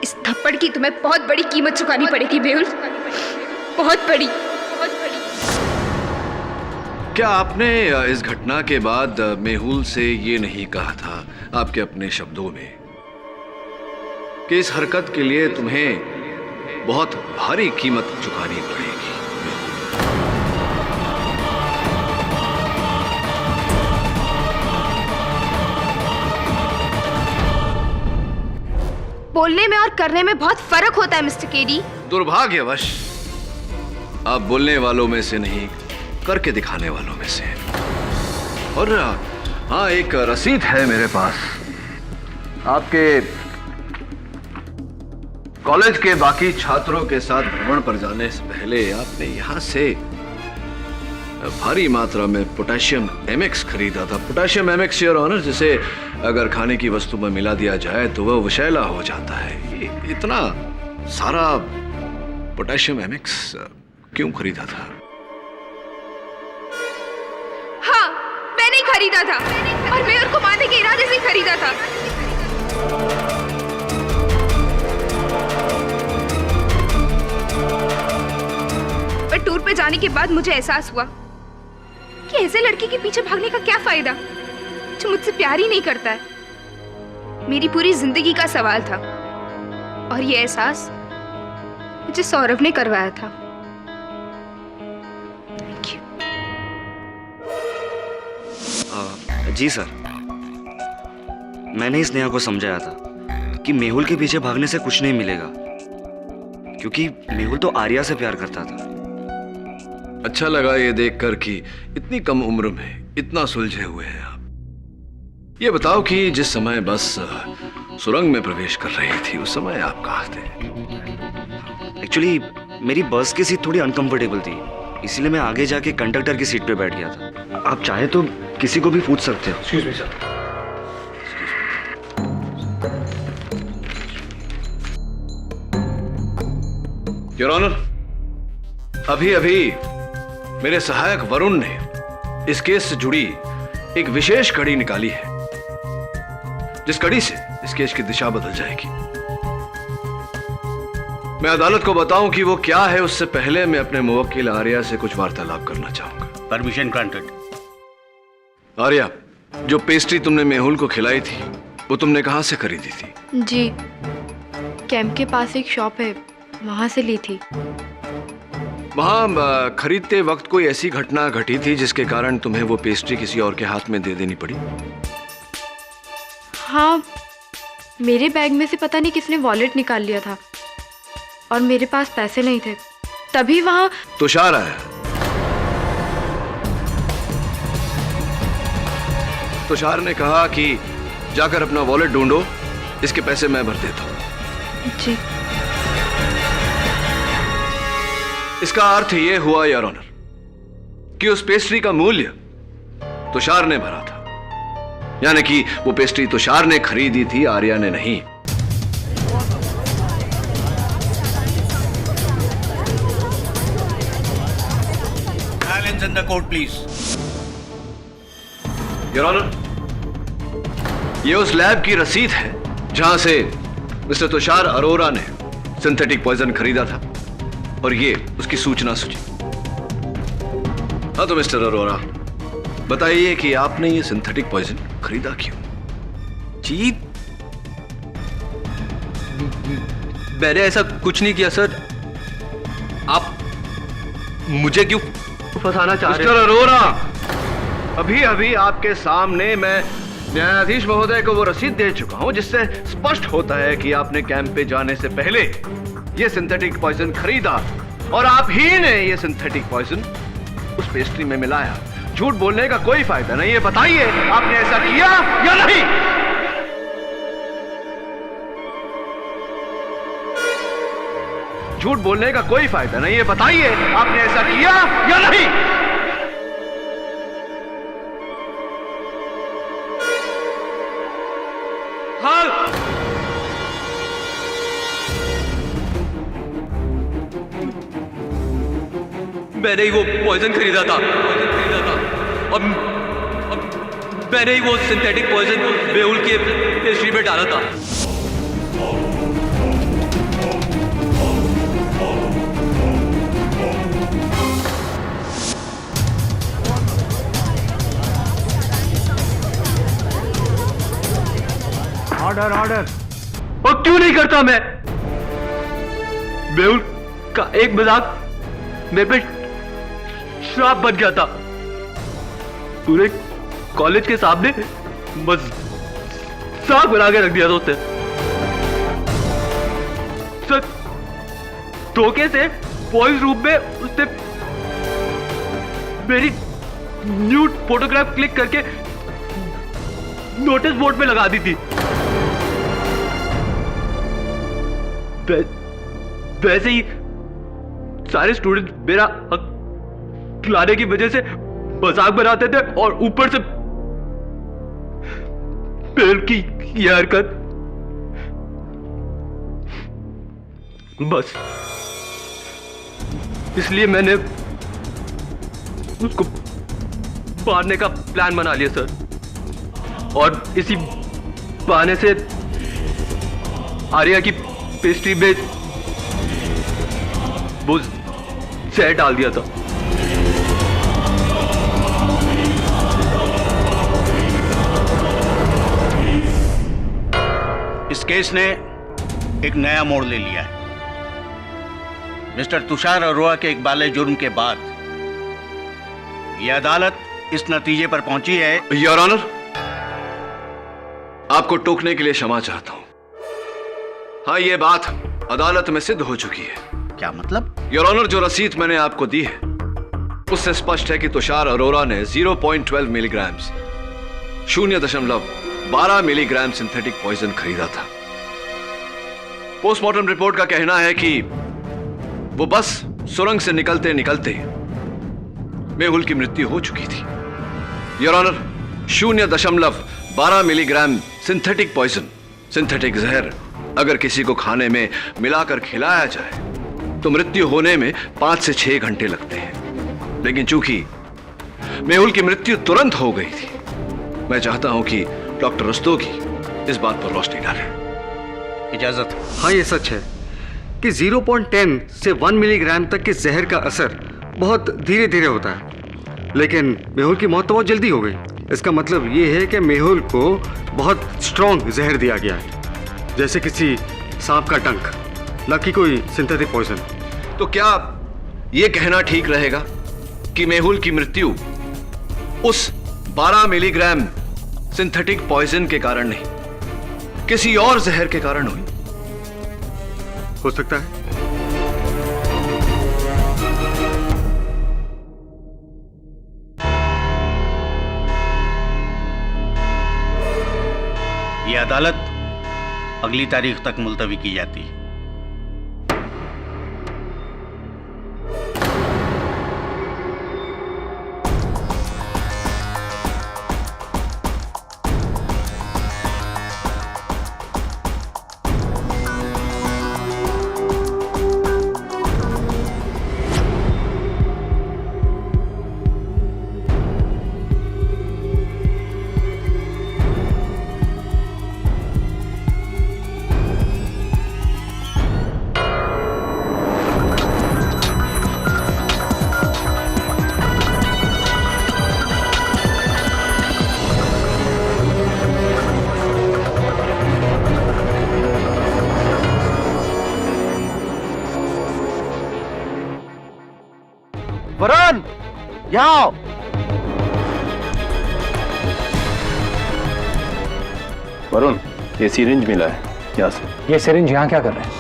इस थप्पड़ की तुम्हें बहुत बड़ी कीमत चुकानी पड़ेगी मेहुल, बहुत बड़ी। क्या आपने इस घटना के बाद मेहुल से ये नहीं कहा था आपके अपने शब्दों में कि इस हरकत के लिए तुम्हें बहुत भारी कीमत चुकानी पड़ेगी? बोलने में और करने में बहुत फर्क होता है मिस्टर केडी। दुर्भाग्यवश आप बोलने वालों में से नहीं, करके दिखाने वालों में से। और हाँ, एक रसीद है मेरे पास। आपके कॉलेज के बाकी छात्रों के साथ भ्रमण पर जाने से पहले आपने यहां से भारी मात्रा में पोटेशियम एमएक्स खरीदा था। पोटेशियम एमएक्स, योर ऑनर, जिसे अगर खाने की वस्तु में मिला दिया जाए तो वह विषैला हो जाता है। ये इतना सारा पोटेशियम एमएक्स क्यों खरीदा था? हाँ, मैंने ही खरीदा था और मेयर को मारने के इरादे से खरीदा था। पर टूर पे जाने के बाद मुझे एहसास हुआ कि ऐसे लड़के के पीछे भागने का क्या फायदा जो मुझसे प्यार ही नहीं करता है। मेरी पूरी जिंदगी का सवाल था और ये एहसास मुझे सौरभ ने करवाया था। जी सर, मैंने स्नेहा को समझाया था कि मेहुल के पीछे भागने से कुछ नहीं मिलेगा, क्योंकि मेहुल तो आर्या से प्यार करता था। अच्छा लगा ये देखकर कि इतनी कम उम्र में इतना सुलझे हुए हैं आप। ये बताओ कि जिस समय बस सुरंग में प्रवेश कर रही थी उस समय आप कहाँ थे? एक्चुअली मेरी बस की सीट थोड़ी अनकंफर्टेबल थी, इसीलिए मैं आगे जाके कंडक्टर की सीट पे बैठ गया था। आप चाहे तो किसी को भी पूछ सकते हो। Excuse me sir. Your honour, अभी अभी मेरे सहायक वरुण ने इस केस से जुड़ी एक विशेष कड़ी निकाली है, जिस कड़ी से इस केस की दिशा बदल जाएगी। मैं अदालत को बताऊं कि वो क्या है, उससे पहले मैं अपने मुवक्किल आर्या से कुछ वार्तालाप करना चाहूंगा। Permission granted. आर्या, जो पेस्ट्री तुमने मेहुल को खिलाई थी वो तुमने कहां से खरीदी थी? जी, कैंप के पास एक शॉप है, वहां से ली थी। वहां खरीदते वक्त कोई ऐसी घटना घटी थी जिसके कारण तुम्हें वो पेस्ट्री किसी और के हाथ में दे देनी पड़ी? हाँ, मेरे बैग में से पता नहीं किसने वॉलेट निकाल लिया था और मेरे पास पैसे नहीं थे, तभी वहां तुषार आया। तुषार ने कहा कि जाकर अपना वॉलेट ढूंढो, इसके पैसे मैं भर देता हूं। जी। इसका अर्थ यह हुआ योर ऑनर कि उस पेस्ट्री का मूल्य तुषार ने भरा था, यानी कि वो पेस्ट्री तुषार ने खरीदी थी, आर्या ने नहीं। Silence in the court please. Your honour, ये उस लैब की रसीद है जहां से मिस्टर तुषार अरोरा ने सिंथेटिक पॉइजन खरीदा था, और ये उसकी सूचना सूची। हाँ तो मिस्टर अरोरा, बताइए कि आपने ये सिंथेटिक पॉइजन खरीदा क्यों? जी, मैंने ऐसा कुछ नहीं किया सर। आप मुझे क्यों फंसाना चाह रहे हैं? मिस्टर अरोरा, अभी अभी आपके सामने मैं न्यायाधीश महोदय को वो रसीद दे चुका हूं जिससे स्पष्ट होता है कि आपने कैंप पे जाने से पहले ये सिंथेटिक पॉइजन खरीदा और आप ही ने ये सिंथेटिक पॉइजन उस पेस्ट्री में मिलाया। झूठ बोलने का कोई फायदा नहीं है, बताइए आपने ऐसा किया या नहीं? झूठ बोलने का कोई फायदा नहीं है, बताइए आपने ऐसा किया या नहीं? हाँ। मैंने ही वो पॉइजन खरीदा था और मैंने ही वो सिंथेटिक पॉइजन मेहुल के पेस्ट्री में डाला था। Order order. और क्यों नहीं करता मैं? मेहुल का एक मजाक मेरे पे श्राप बन गया था। पूरे कॉलेज के सामने मजाक बना के रख दिया था उसने। सर, धोखे से बॉयज रूम में उसने मेरी न्यूड फोटोग्राफ क्लिक करके नोटिस बोर्ड में लगा दी थी। वैसे ही सारे स्टूडेंट मेरा हक खिलाने की वजह से मजाक बनाते थे और ऊपर से मेहुल की ये हरकत, बस इसलिए मैंने उसको मारने का प्लान बना लिया सर, और इसी बहाने से आर्या की पेस्ट्री में वो जहर डाल दिया था। इस केस ने एक नया मोड़ ले लिया है। मिस्टर तुषार अरोरा के इकबाले जुर्म के बाद यह अदालत इस नतीजे पर पहुंची है। योर ऑनर, आपको टोकने के लिए क्षमा चाहता हूं। हाँ, यह बात अदालत में सिद्ध हो चुकी है। क्या मतलब? योर ऑनर, जो रसीद मैंने आपको दी है उससे स्पष्ट है कि तुषार अरोरा ने 0.12 मिलीग्राम 0.12 मिलीग्राम सिंथेटिक पॉइजन खरीदा था। पोस्टमार्टम रिपोर्ट का कहना है कि वो बस सुरंग से निकलते निकलते मेहुल की मृत्यु हो चुकी थी। Your honour, 0.12 milligram synthetic poison, synthetic जहर अगर किसी को खाने में मिलाकर खिलाया जाए तो मृत्यु होने में 5 से 6 घंटे लगते हैं। लेकिन चूंकि मेहुल की मृत्यु तुरंत हो गई थी, मैं चाहता हूं कि डॉक्टर रस्तोगी इस बात पर रोशनी डालें। इजाजत। हाँ, ये सच है कि 0.10 से 1 मिलीग्राम तक के जहर का असर बहुत धीरे धीरे होता है, लेकिन मेहुल की मौत तो बहुत जल्दी हो गई। इसका मतलब ये है कि मेहुल को बहुत स्ट्रॉन्ग जहर दिया गया है, जैसे किसी सांप का डंक, न कि कोई सिंथेटिक पॉइजन। तो क्या यह कहना ठीक रहेगा कि मेहुल की मृत्यु उस 12 मिलीग्राम सिंथेटिक पॉइजन के कारण नहीं, किसी और जहर के कारण हुई? हो सकता है। ये अदालत अगली तारीख तक मुलतवी की जाती है। वरुण, यहाँ आओ। वरुण, ये सिरिंज मिला है यहाँ से। ये सिरिंज यहाँ क्या कर रहे हैं?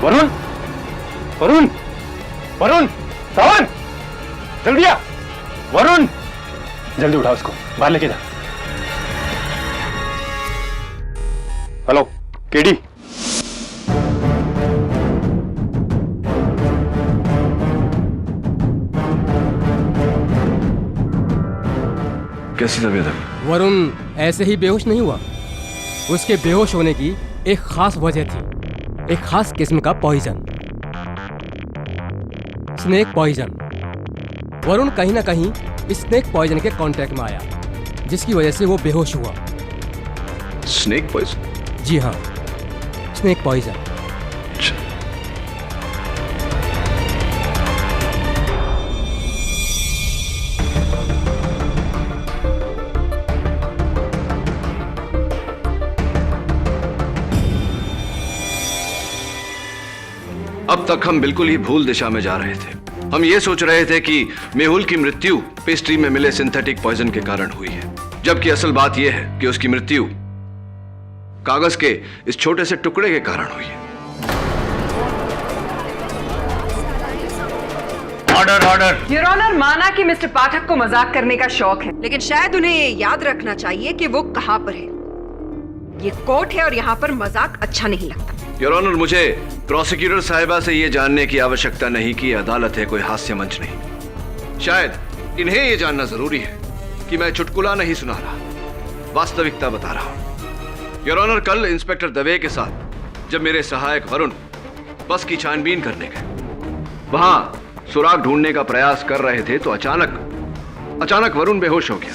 वरुण, वरुण, वरुण, सावन, जल्दी आ। वरुण, जल्दी उठा उसको, बाहर लेके जा। Hello, KD. कैसी तबीयत है? वरुण ऐसे ही बेहोश नहीं हुआ। उसके बेहोश होने की एक खास वजह थी, एक खास किस्म का पॉइजन, स्नेक पॉइजन। वरुण कहीं ना कहीं स्नेक पॉइजन के कांटेक्ट में आया, जिसकी वजह से वो बेहोश हुआ। Snake poison? जी हाँ, स्नेक पॉइजन। अब तक हम बिल्कुल ही भूल दिशा में जा रहे थे। हम ये सोच रहे थे कि मेहुल की मृत्यु पेस्ट्री में मिले सिंथेटिक पॉइजन के कारण हुई है, जबकि असल बात यह है कि उसकी मृत्यु कागज के इस छोटे से टुकड़े के कारण हुई है। Order, order. योर ऑनर, माना कि मिस्टर पाठक को मजाक करने का शौक है, लेकिन शायद उन्हें ये याद रखना चाहिए कि वो कहां पर है। ये कोर्ट है और यहाँ पर मजाक अच्छा नहीं लगता। योर ऑनर, मुझे प्रोसिक्यूटर साहिबा से यह जानने की आवश्यकता नहीं कि अदालत है कोई हास्य मंच नहीं। शायद इन्हें यह जानना जरूरी है कि मैं चुटकुला नहीं सुना रहा, वास्तविकता बता रहा हूं। योर ऑनर, कल इंस्पेक्टर दवे के साथ जब मेरे सहायक वरुण बस की छानबीन करने गए, वहां सुराग ढूंढने का प्रयास कर रहे थे तो अचानक वरुण बेहोश हो गया।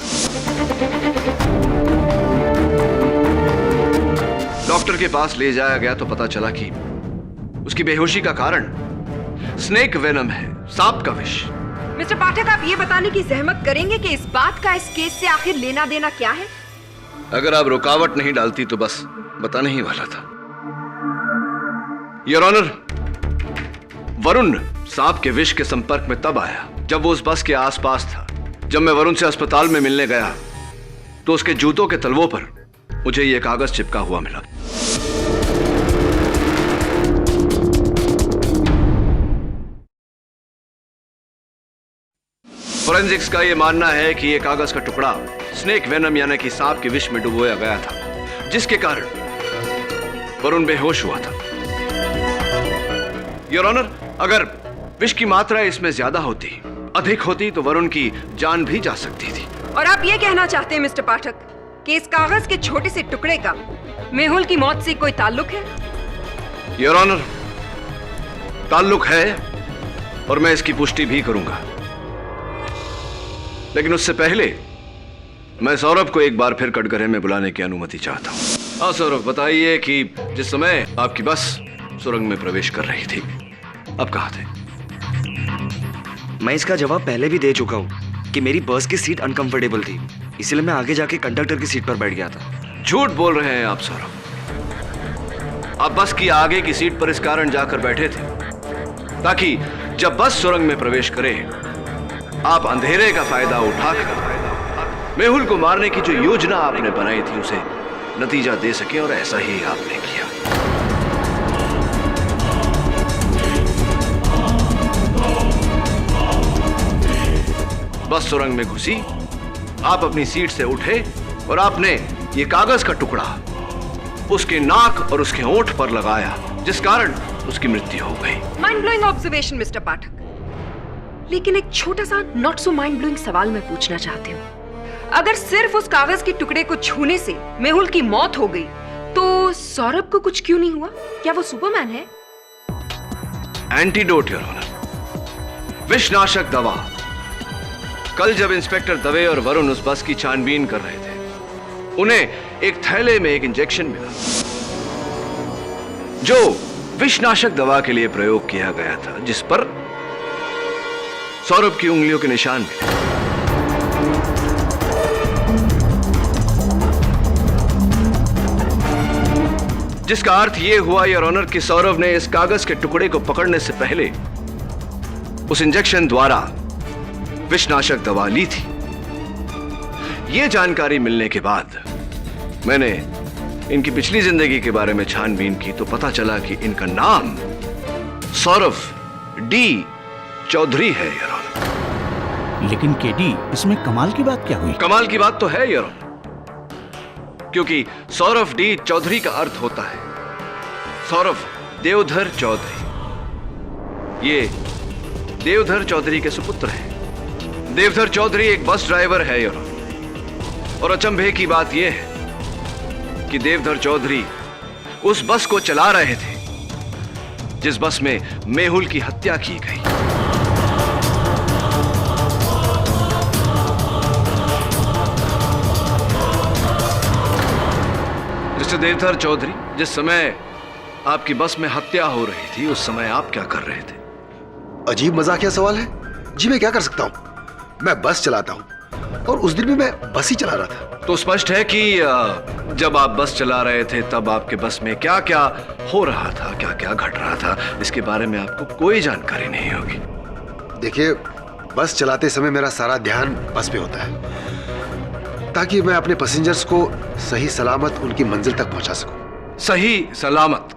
डॉक्टर के पास ले जाया गया तो पता चला कि उसकी बेहोशी का कारण स्नेक वेनम है, सांप का विष। मिस्टर पाठक, आप ये बताने की जहमत करेंगे कि इस बात का इस केस से आखिर लेना देना क्या है? अगर आप रुकावट नहीं डालती तो बस बताने ही वाला था। योर ऑनर, वरुण सांप के विष के संपर्क में तब आया जब वो उस बस के आसपास था। जब मैं वरुण से अस्पताल में मिलने गया तो उसके जूतों के तलवों पर मुझे ये कागज चिपका हुआ मिला। फोरेंसिक्स का यह मानना है कि यह कागज का टुकड़ा स्नेक वेनम यानी कि सांप के विष में डुबोया गया था, जिसके कारण वरुण बेहोश हुआ था। योर ऑनर, अगर विष की मात्रा इसमें ज्यादा होती, अधिक होती, तो वरुण की जान भी जा सकती थी। और आप ये कहना चाहते हैं मिस्टर पाठक कि इस कागज के छोटे से टुकड़े का मेहुल की मौत से कोई ताल्लुक है? योर ऑनर, ताल्लुक है और मैं इसकी पुष्टि भी करूंगा, लेकिन उससे पहले मैं सौरभ को एक बार फिर कटघरे में बुलाने की अनुमति चाहता हूं। हाँ सौरभ, बताइए कि जिस समय आपकी बस सुरंग में प्रवेश कर रही थी, आप कहाँ थे? मैं इसका जवाब पहले भी दे चुका हूँ कि मेरी बस की सीट अनकंफर्टेबल थी, इसलिए मैं आगे जाके कंडक्टर की सीट पर बैठ गया था। झूठ बोल रहे हैं आप सौरभ। आप बस की आगे की सीट पर इस कारण जाकर बैठे थे ताकि जब बस सुरंग में प्रवेश करे आप अंधेरे का फायदा उठाकर मेहुल को मारने की जो योजना आपने बनाई थी उसे नतीजा दे सके, और ऐसा ही आपने किया। बस सुरंग में घुसी, आप अपनी सीट से उठे और आपने ये कागज का टुकड़ा उसके नाक और उसके होंठ पर लगाया, जिस कारण उसकी मृत्यु हो गई। माइंड ब्लोइंग ऑब्जर्वेशन मिस्टर पाठक, लेकिन एक छोटा सा नॉट सो माइंड ब्लोइंग सवाल मैं पूछना चाहती हूँ। अगर सिर्फ उस कागज के टुकड़े को छूने से मेहुल की मौत हो गई तो सौरभ को कुछ क्यों नहीं हुआ? क्या वो सुपरमैन है? एंटीडोट योर ऑनर, विषनाशक दवा। कल जब इंस्पेक्टर दवे और वरुण उस बस की छानबीन कर रहे थे, उन्हें एक थैले में एक इंजेक्शन मिला जो विषनाशक दवा के लिए प्रयोग किया गया था, जिस पर सौरभ की उंगलियों के निशान मिले। जिसका अर्थ यह हुआ योर ऑनर कि सौरभ ने इस कागज के टुकड़े को पकड़ने से पहले उस इंजेक्शन द्वारा विषनाशक दवा ली थी। यह जानकारी मिलने के बाद मैंने इनकी पिछली जिंदगी के बारे में छानबीन की तो पता चला कि इनका नाम सौरभ डी चौधरी है योर ऑनर। लेकिन केडी, इसमें कमाल की बात क्या हुई? कमाल की बात तो है योर ऑनर, क्योंकि सौरभ डी चौधरी का अर्थ होता है सौरभ देवधर चौधरी। ये देवधर चौधरी के सुपुत्र हैं। देवधर चौधरी एक बस ड्राइवर है योर ऑनर, और अचंभे की बात यह है कि देवधर चौधरी उस बस को चला रहे थे जिस बस में मेहुल की हत्या की गई। मिस्टर देवधर चौधरी, जिस समय आपकी बस में हत्या हो रही थी उस समय आप क्या कर रहे थे? अजीब मजाकिया सवाल है जी। मैं क्या कर सकता हूं? मैं बस चलाता हूं और उस दिन भी मैं बस ही चला रहा था। तो स्पष्ट है कि जब आप बस चला रहे थे तब आपके बस में क्या क्या हो रहा था, क्या क्या घट रहा था, इसके बारे में आपको कोई जानकारी नहीं होगी। देखिए, बस चलाते समय मेरा सारा ध्यान बस पे होता है ताकि मैं अपने पैसेंजर्स को सही सलामत उनकी मंजिल तक पहुंचा सकूं। सही सलामत?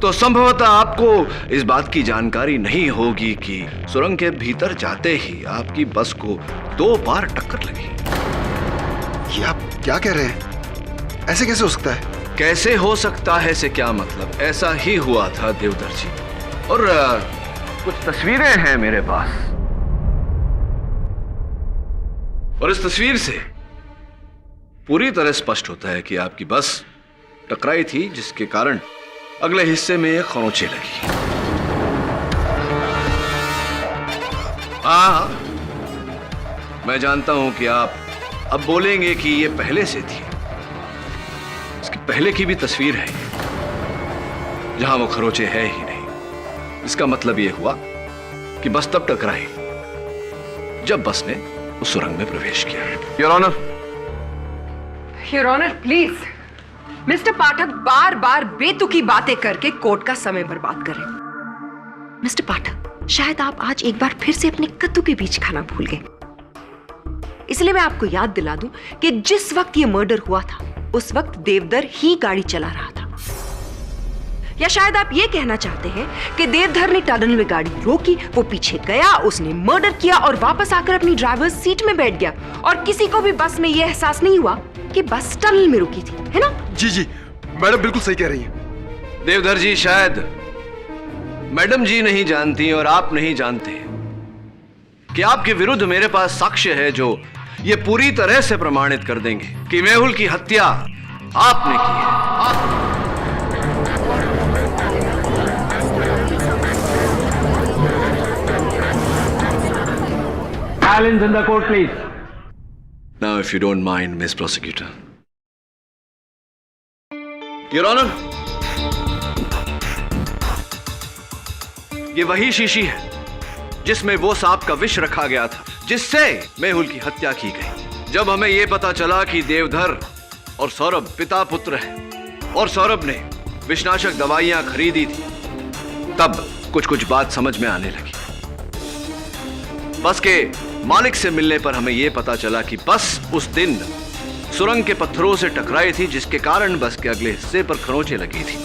तो संभवतः आपको इस बात की जानकारी नहीं होगी कि सुरंग के भीतर जाते ही आपकी बस को 2 बार टक्कर लगी। ये आप क्या कह रहे हैं? ऐसे कैसे हो सकता है? कैसे हो सकता है से क्या मतलब? ऐसा ही हुआ था देवधर जी, और कुछ तस्वीरें हैं मेरे पास, और इस तस्वीर से पूरी तरह स्पष्ट होता है कि आपकी बस टकराई थी, जिसके कारण अगले हिस्से में एक खरोंचे लगी। हाँ, मैं जानता हूं कि आप अब बोलेंगे कि ये पहले से थी। इसकी पहले की भी तस्वीर है जहां वो खरोंचे है ही नहीं। इसका मतलब यह हुआ कि बस तब टकराई जब बस ने उस सुरंग में प्रवेश किया। योर ऑनर प्लीज, मिस्टर पाठक बार बार बेतुकी बातें करके कोर्ट का समय बर्बाद करें। मिस्टर पाठक, शायद आप आज एक बार फिर से अपने कद्दू के बीच खाना भूल गए। इसलिए मैं आपको याद दिला दूं कि जिस वक्त ये मर्डर हुआ था उस वक्त देवधर ही गाड़ी चला रहा था। या शायद आप ये कहना चाहते हैं कि देवधर ने टनल में गाड़ी रोकी, वो पीछे गया, उसने मर्डर किया और वापस आकर अपनी ड्राइवर सीट में बैठ गया और किसी को भी बस में ये एहसास नहीं हुआ कि बस टनल में रुकी थी, है ना? जी जी, मैडम बिल्कुल सही कह रही हैं। देवधर जी, शायद मैडम जी नहीं जानती और आप नहीं जानते कि आपके विरुद्ध मेरे पास साक्ष्य है जो ये पूरी तरह से प्रमाणित कर देंगे कि मेहुल की हत्या आपने की है। Silence in the court, please. Now, if you don't mind, Miss Prosecutor. Your Honor, ये वही शीशी है जिसमें वो सांप का विष रखा गया था जिससे मेहुल की हत्या की गई। जब हमें यह पता चला कि देवधर और सौरभ पिता पुत्र हैं और सौरभ ने विषनाशक दवाइयां खरीदी थी, तब कुछ कुछ बात समझ में आने लगी। बस के मालिक से मिलने पर हमें यह पता चला कि बस उस दिन सुरंग के पत्थरों से टकराई थी, जिसके कारण बस के अगले हिस्से पर खरोंचें लगी थी।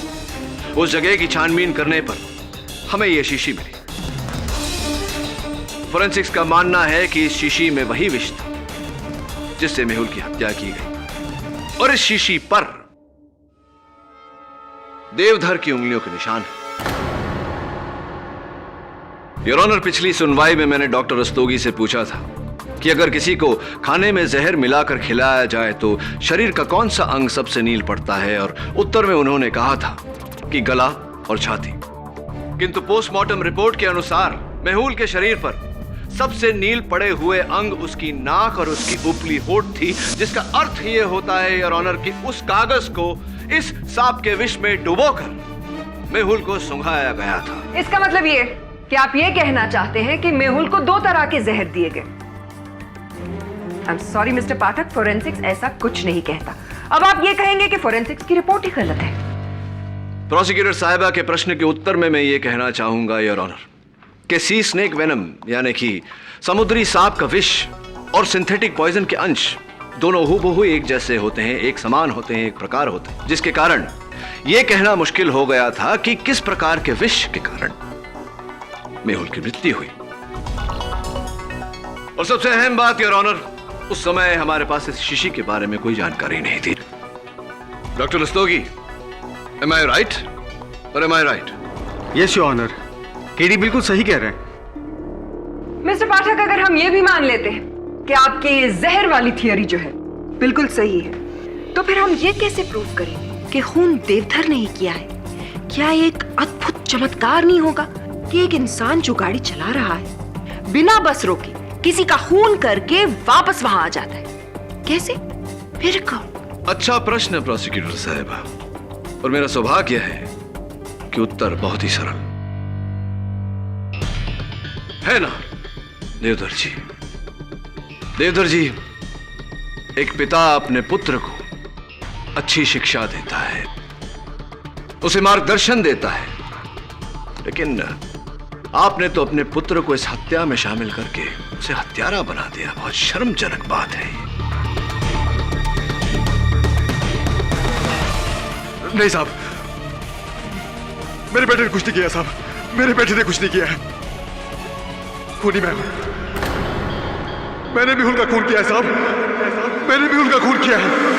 उस जगह की छानबीन करने पर हमें यह शीशी मिली। फोरेंसिक्स का मानना है कि इस शीशी में वही विष था जिससे मेहुल की हत्या की गई और इस शीशी पर देवधर की उंगलियों के निशान है। योर ऑनर, पिछली सुनवाई में मैंने डॉक्टर रस्तोगी से पूछा था कि अगर किसी को खाने में जहर मिलाकर खिलाया जाए तो शरीर का कौन सा अंग सबसे नील पड़ता है, और उत्तर में उन्होंने कहा था कि गला और छाती। किंतु पोस्टमार्टम रिपोर्ट के अनुसार मेहुल के शरीर पर सबसे नील पड़े हुए अंग उसकी नाक और उसकी उपली होठ थी, जिसका अर्थ यह होता है योर ऑनर कि उस कागज को इस सांप के विष में डुबोकर मेहुल को सुंघाया गया था। इसका मतलब ये कि आप ये कहना चाहते हैं कि मेहुल को दो तरह के जहर दिए गए। I am sorry mister Pathak, forensics ऐसा कुछ नहीं कहता। अब आप ये कहेंगे कि फोरेंसिक्स की रिपोर्ट ही गलत है। प्रोसिक्यूटर साहिबा के प्रश्न के उत्तर में मैं ये कहना चाहूंगा योर ऑनर कि सी स्नेक वेनम यानी कि समुद्री सांप का विष और सिंथेटिक पॉइजन के अंश दोनों हूबहू एक जैसे होते हैं, एक समान होते हैं, एक प्रकार होते हैं, जिसके कारण यह कहना मुश्किल हो गया था कि किस प्रकार के विष के कारण मेहुल की मृत्यु हुई। और सबसे अहम बात योर ऑनर, उस समय हमारे पास इस शीशी के बारे में कोई जानकारी नहीं थी। Doctor Rastogi, am I right or am I right? Yes your honour, KD बिल्कुल सही कह रहे हैं। मिस्टर पाठक, अगर हम ये भी मान लेते हैं कि आपकी जहर वाली थियरी जो है बिल्कुल सही है, तो फिर हम ये कैसे प्रूव करें कि खून देवधर ने ही किया है? क्या एक अद्भुत चमत्कार नहीं होगा कि एक इंसान जो गाड़ी चला रहा है बिना बस रोके किसी का खून करके वापस वहां आ जाता है? कैसे? फिर कौन? अच्छा प्रश्न है प्रोसिक्यूटर साहिबा, और मेरा सौभाग्य है कि उत्तर बहुत ही सरल है ना देवधर जी। देवधर जी, एक पिता अपने पुत्र को अच्छी शिक्षा देता है, उसे मार्गदर्शन देता है, लेकिन आपने तो अपने पुत्र को इस हत्या में शामिल करके उसे हत्यारा बना दिया। बहुत शर्मजनक बात है। नहीं साहब, मेरे बेटे ने कुछ नहीं किया साहब, मेरे बेटे ने कुछ नहीं किया है। खूनी मैं हूं, मैंने मेहुल का खून किया है साहब, मैंने मेहुल का खून किया है।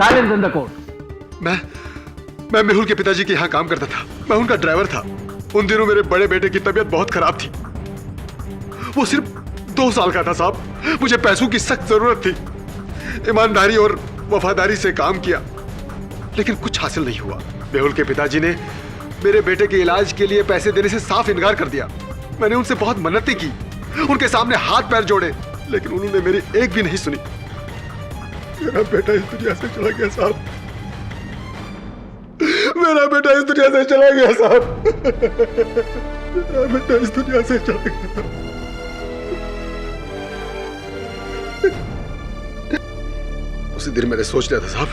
Silence in the court. मैं मेहुल के पिताजी के यहाँ काम करता था, मैं उनका ड्राइवर था। उन दिनों मेरे बड़े बेटे की तबीयत बहुत खराब थी। वो सिर्फ 2 साल का था साहब। मुझे पैसों की सख्त जरूरत थी। ईमानदारी और वफादारी से काम किया, लेकिन कुछ हासिल नहीं हुआ। मेहुल के पिताजी ने मेरे बेटे के इलाज के लिए पैसे देने से साफ इनकार कर दिया। मैंने उनसे बहुत मन्नतें की, उनके सामने हाथ पैर जोड़े, लेकिन उन्होंने मेरी एक भी नहीं सुनी। मेरा बेटा इस दुनिया से चला गया साहब, मेरा बेटा इस दुनिया से चला गया साहब। मेरा बेटा इस दुनिया से चला गया। उसी दिन मैंने सोच लिया था साहब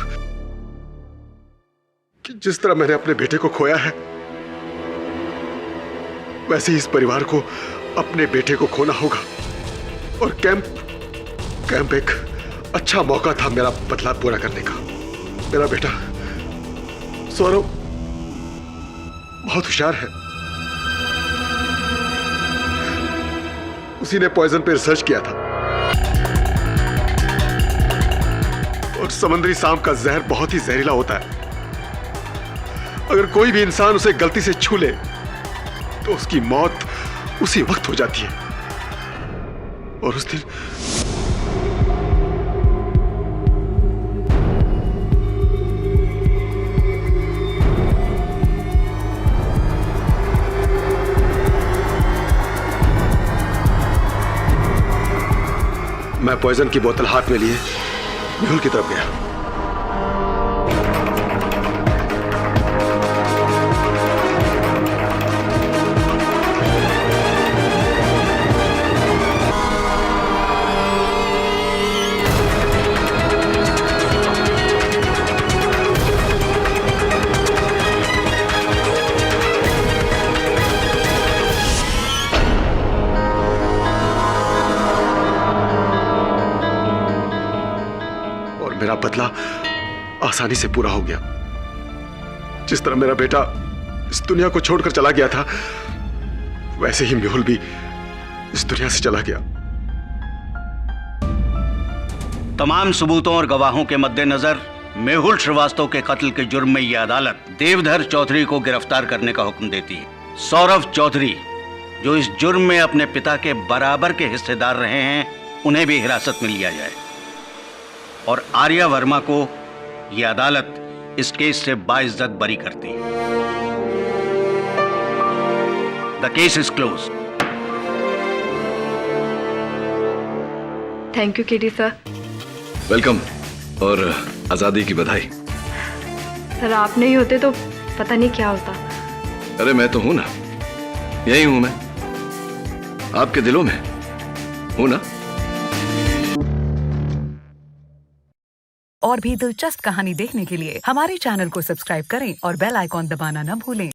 कि जिस तरह मैंने अपने बेटे को खोया है, वैसे ही इस परिवार को अपने बेटे को खोना होगा। और कैंप एक अच्छा मौका था मेरा बदला पूरा करने का। मेरा बेटा सौरव बहुत होशियार है। उसी ने पॉइजन पे रिसर्च किया था और समुद्री सांप का जहर बहुत ही जहरीला होता है। अगर कोई भी इंसान उसे गलती से छू ले तो उसकी मौत उसी वक्त हो जाती है। और उस दिन मैं पॉइजन की बोतल हाथ में लिए मेहुल की तरफ गया। मेरा बदला आसानी से पूरा हो गया। जिस तरह मेरा बेटा इस दुनिया को छोड़कर चला गया था, वैसे ही मेहुल भी इस दुनिया से चला गया। तमाम सबूतों और गवाहों के मद्देनजर मेहुल श्रीवास्तव के कत्ल के जुर्म में यह अदालत देवधर चौधरी को गिरफ्तार करने का हुक्म देती है। सौरभ चौधरी, जो इस जुर्म में अपने पिता के बराबर के हिस्सेदार रहे हैं, उन्हें भी हिरासत में लिया जाए। और आर्या वर्मा को यह अदालत इस केस से बाइज्जत बरी करती है। The case is close. Thank you KD sir. Welcome और आजादी की बधाई। सर आप नहीं होते तो पता नहीं क्या होता। अरे मैं तो हूं ना, यही हूं मैं, आपके दिलों में हूं ना। और भी दिलचस्प कहानी देखने के लिए हमारे चैनल को सब्सक्राइब करें और बेल आइकॉन दबाना न भूलें।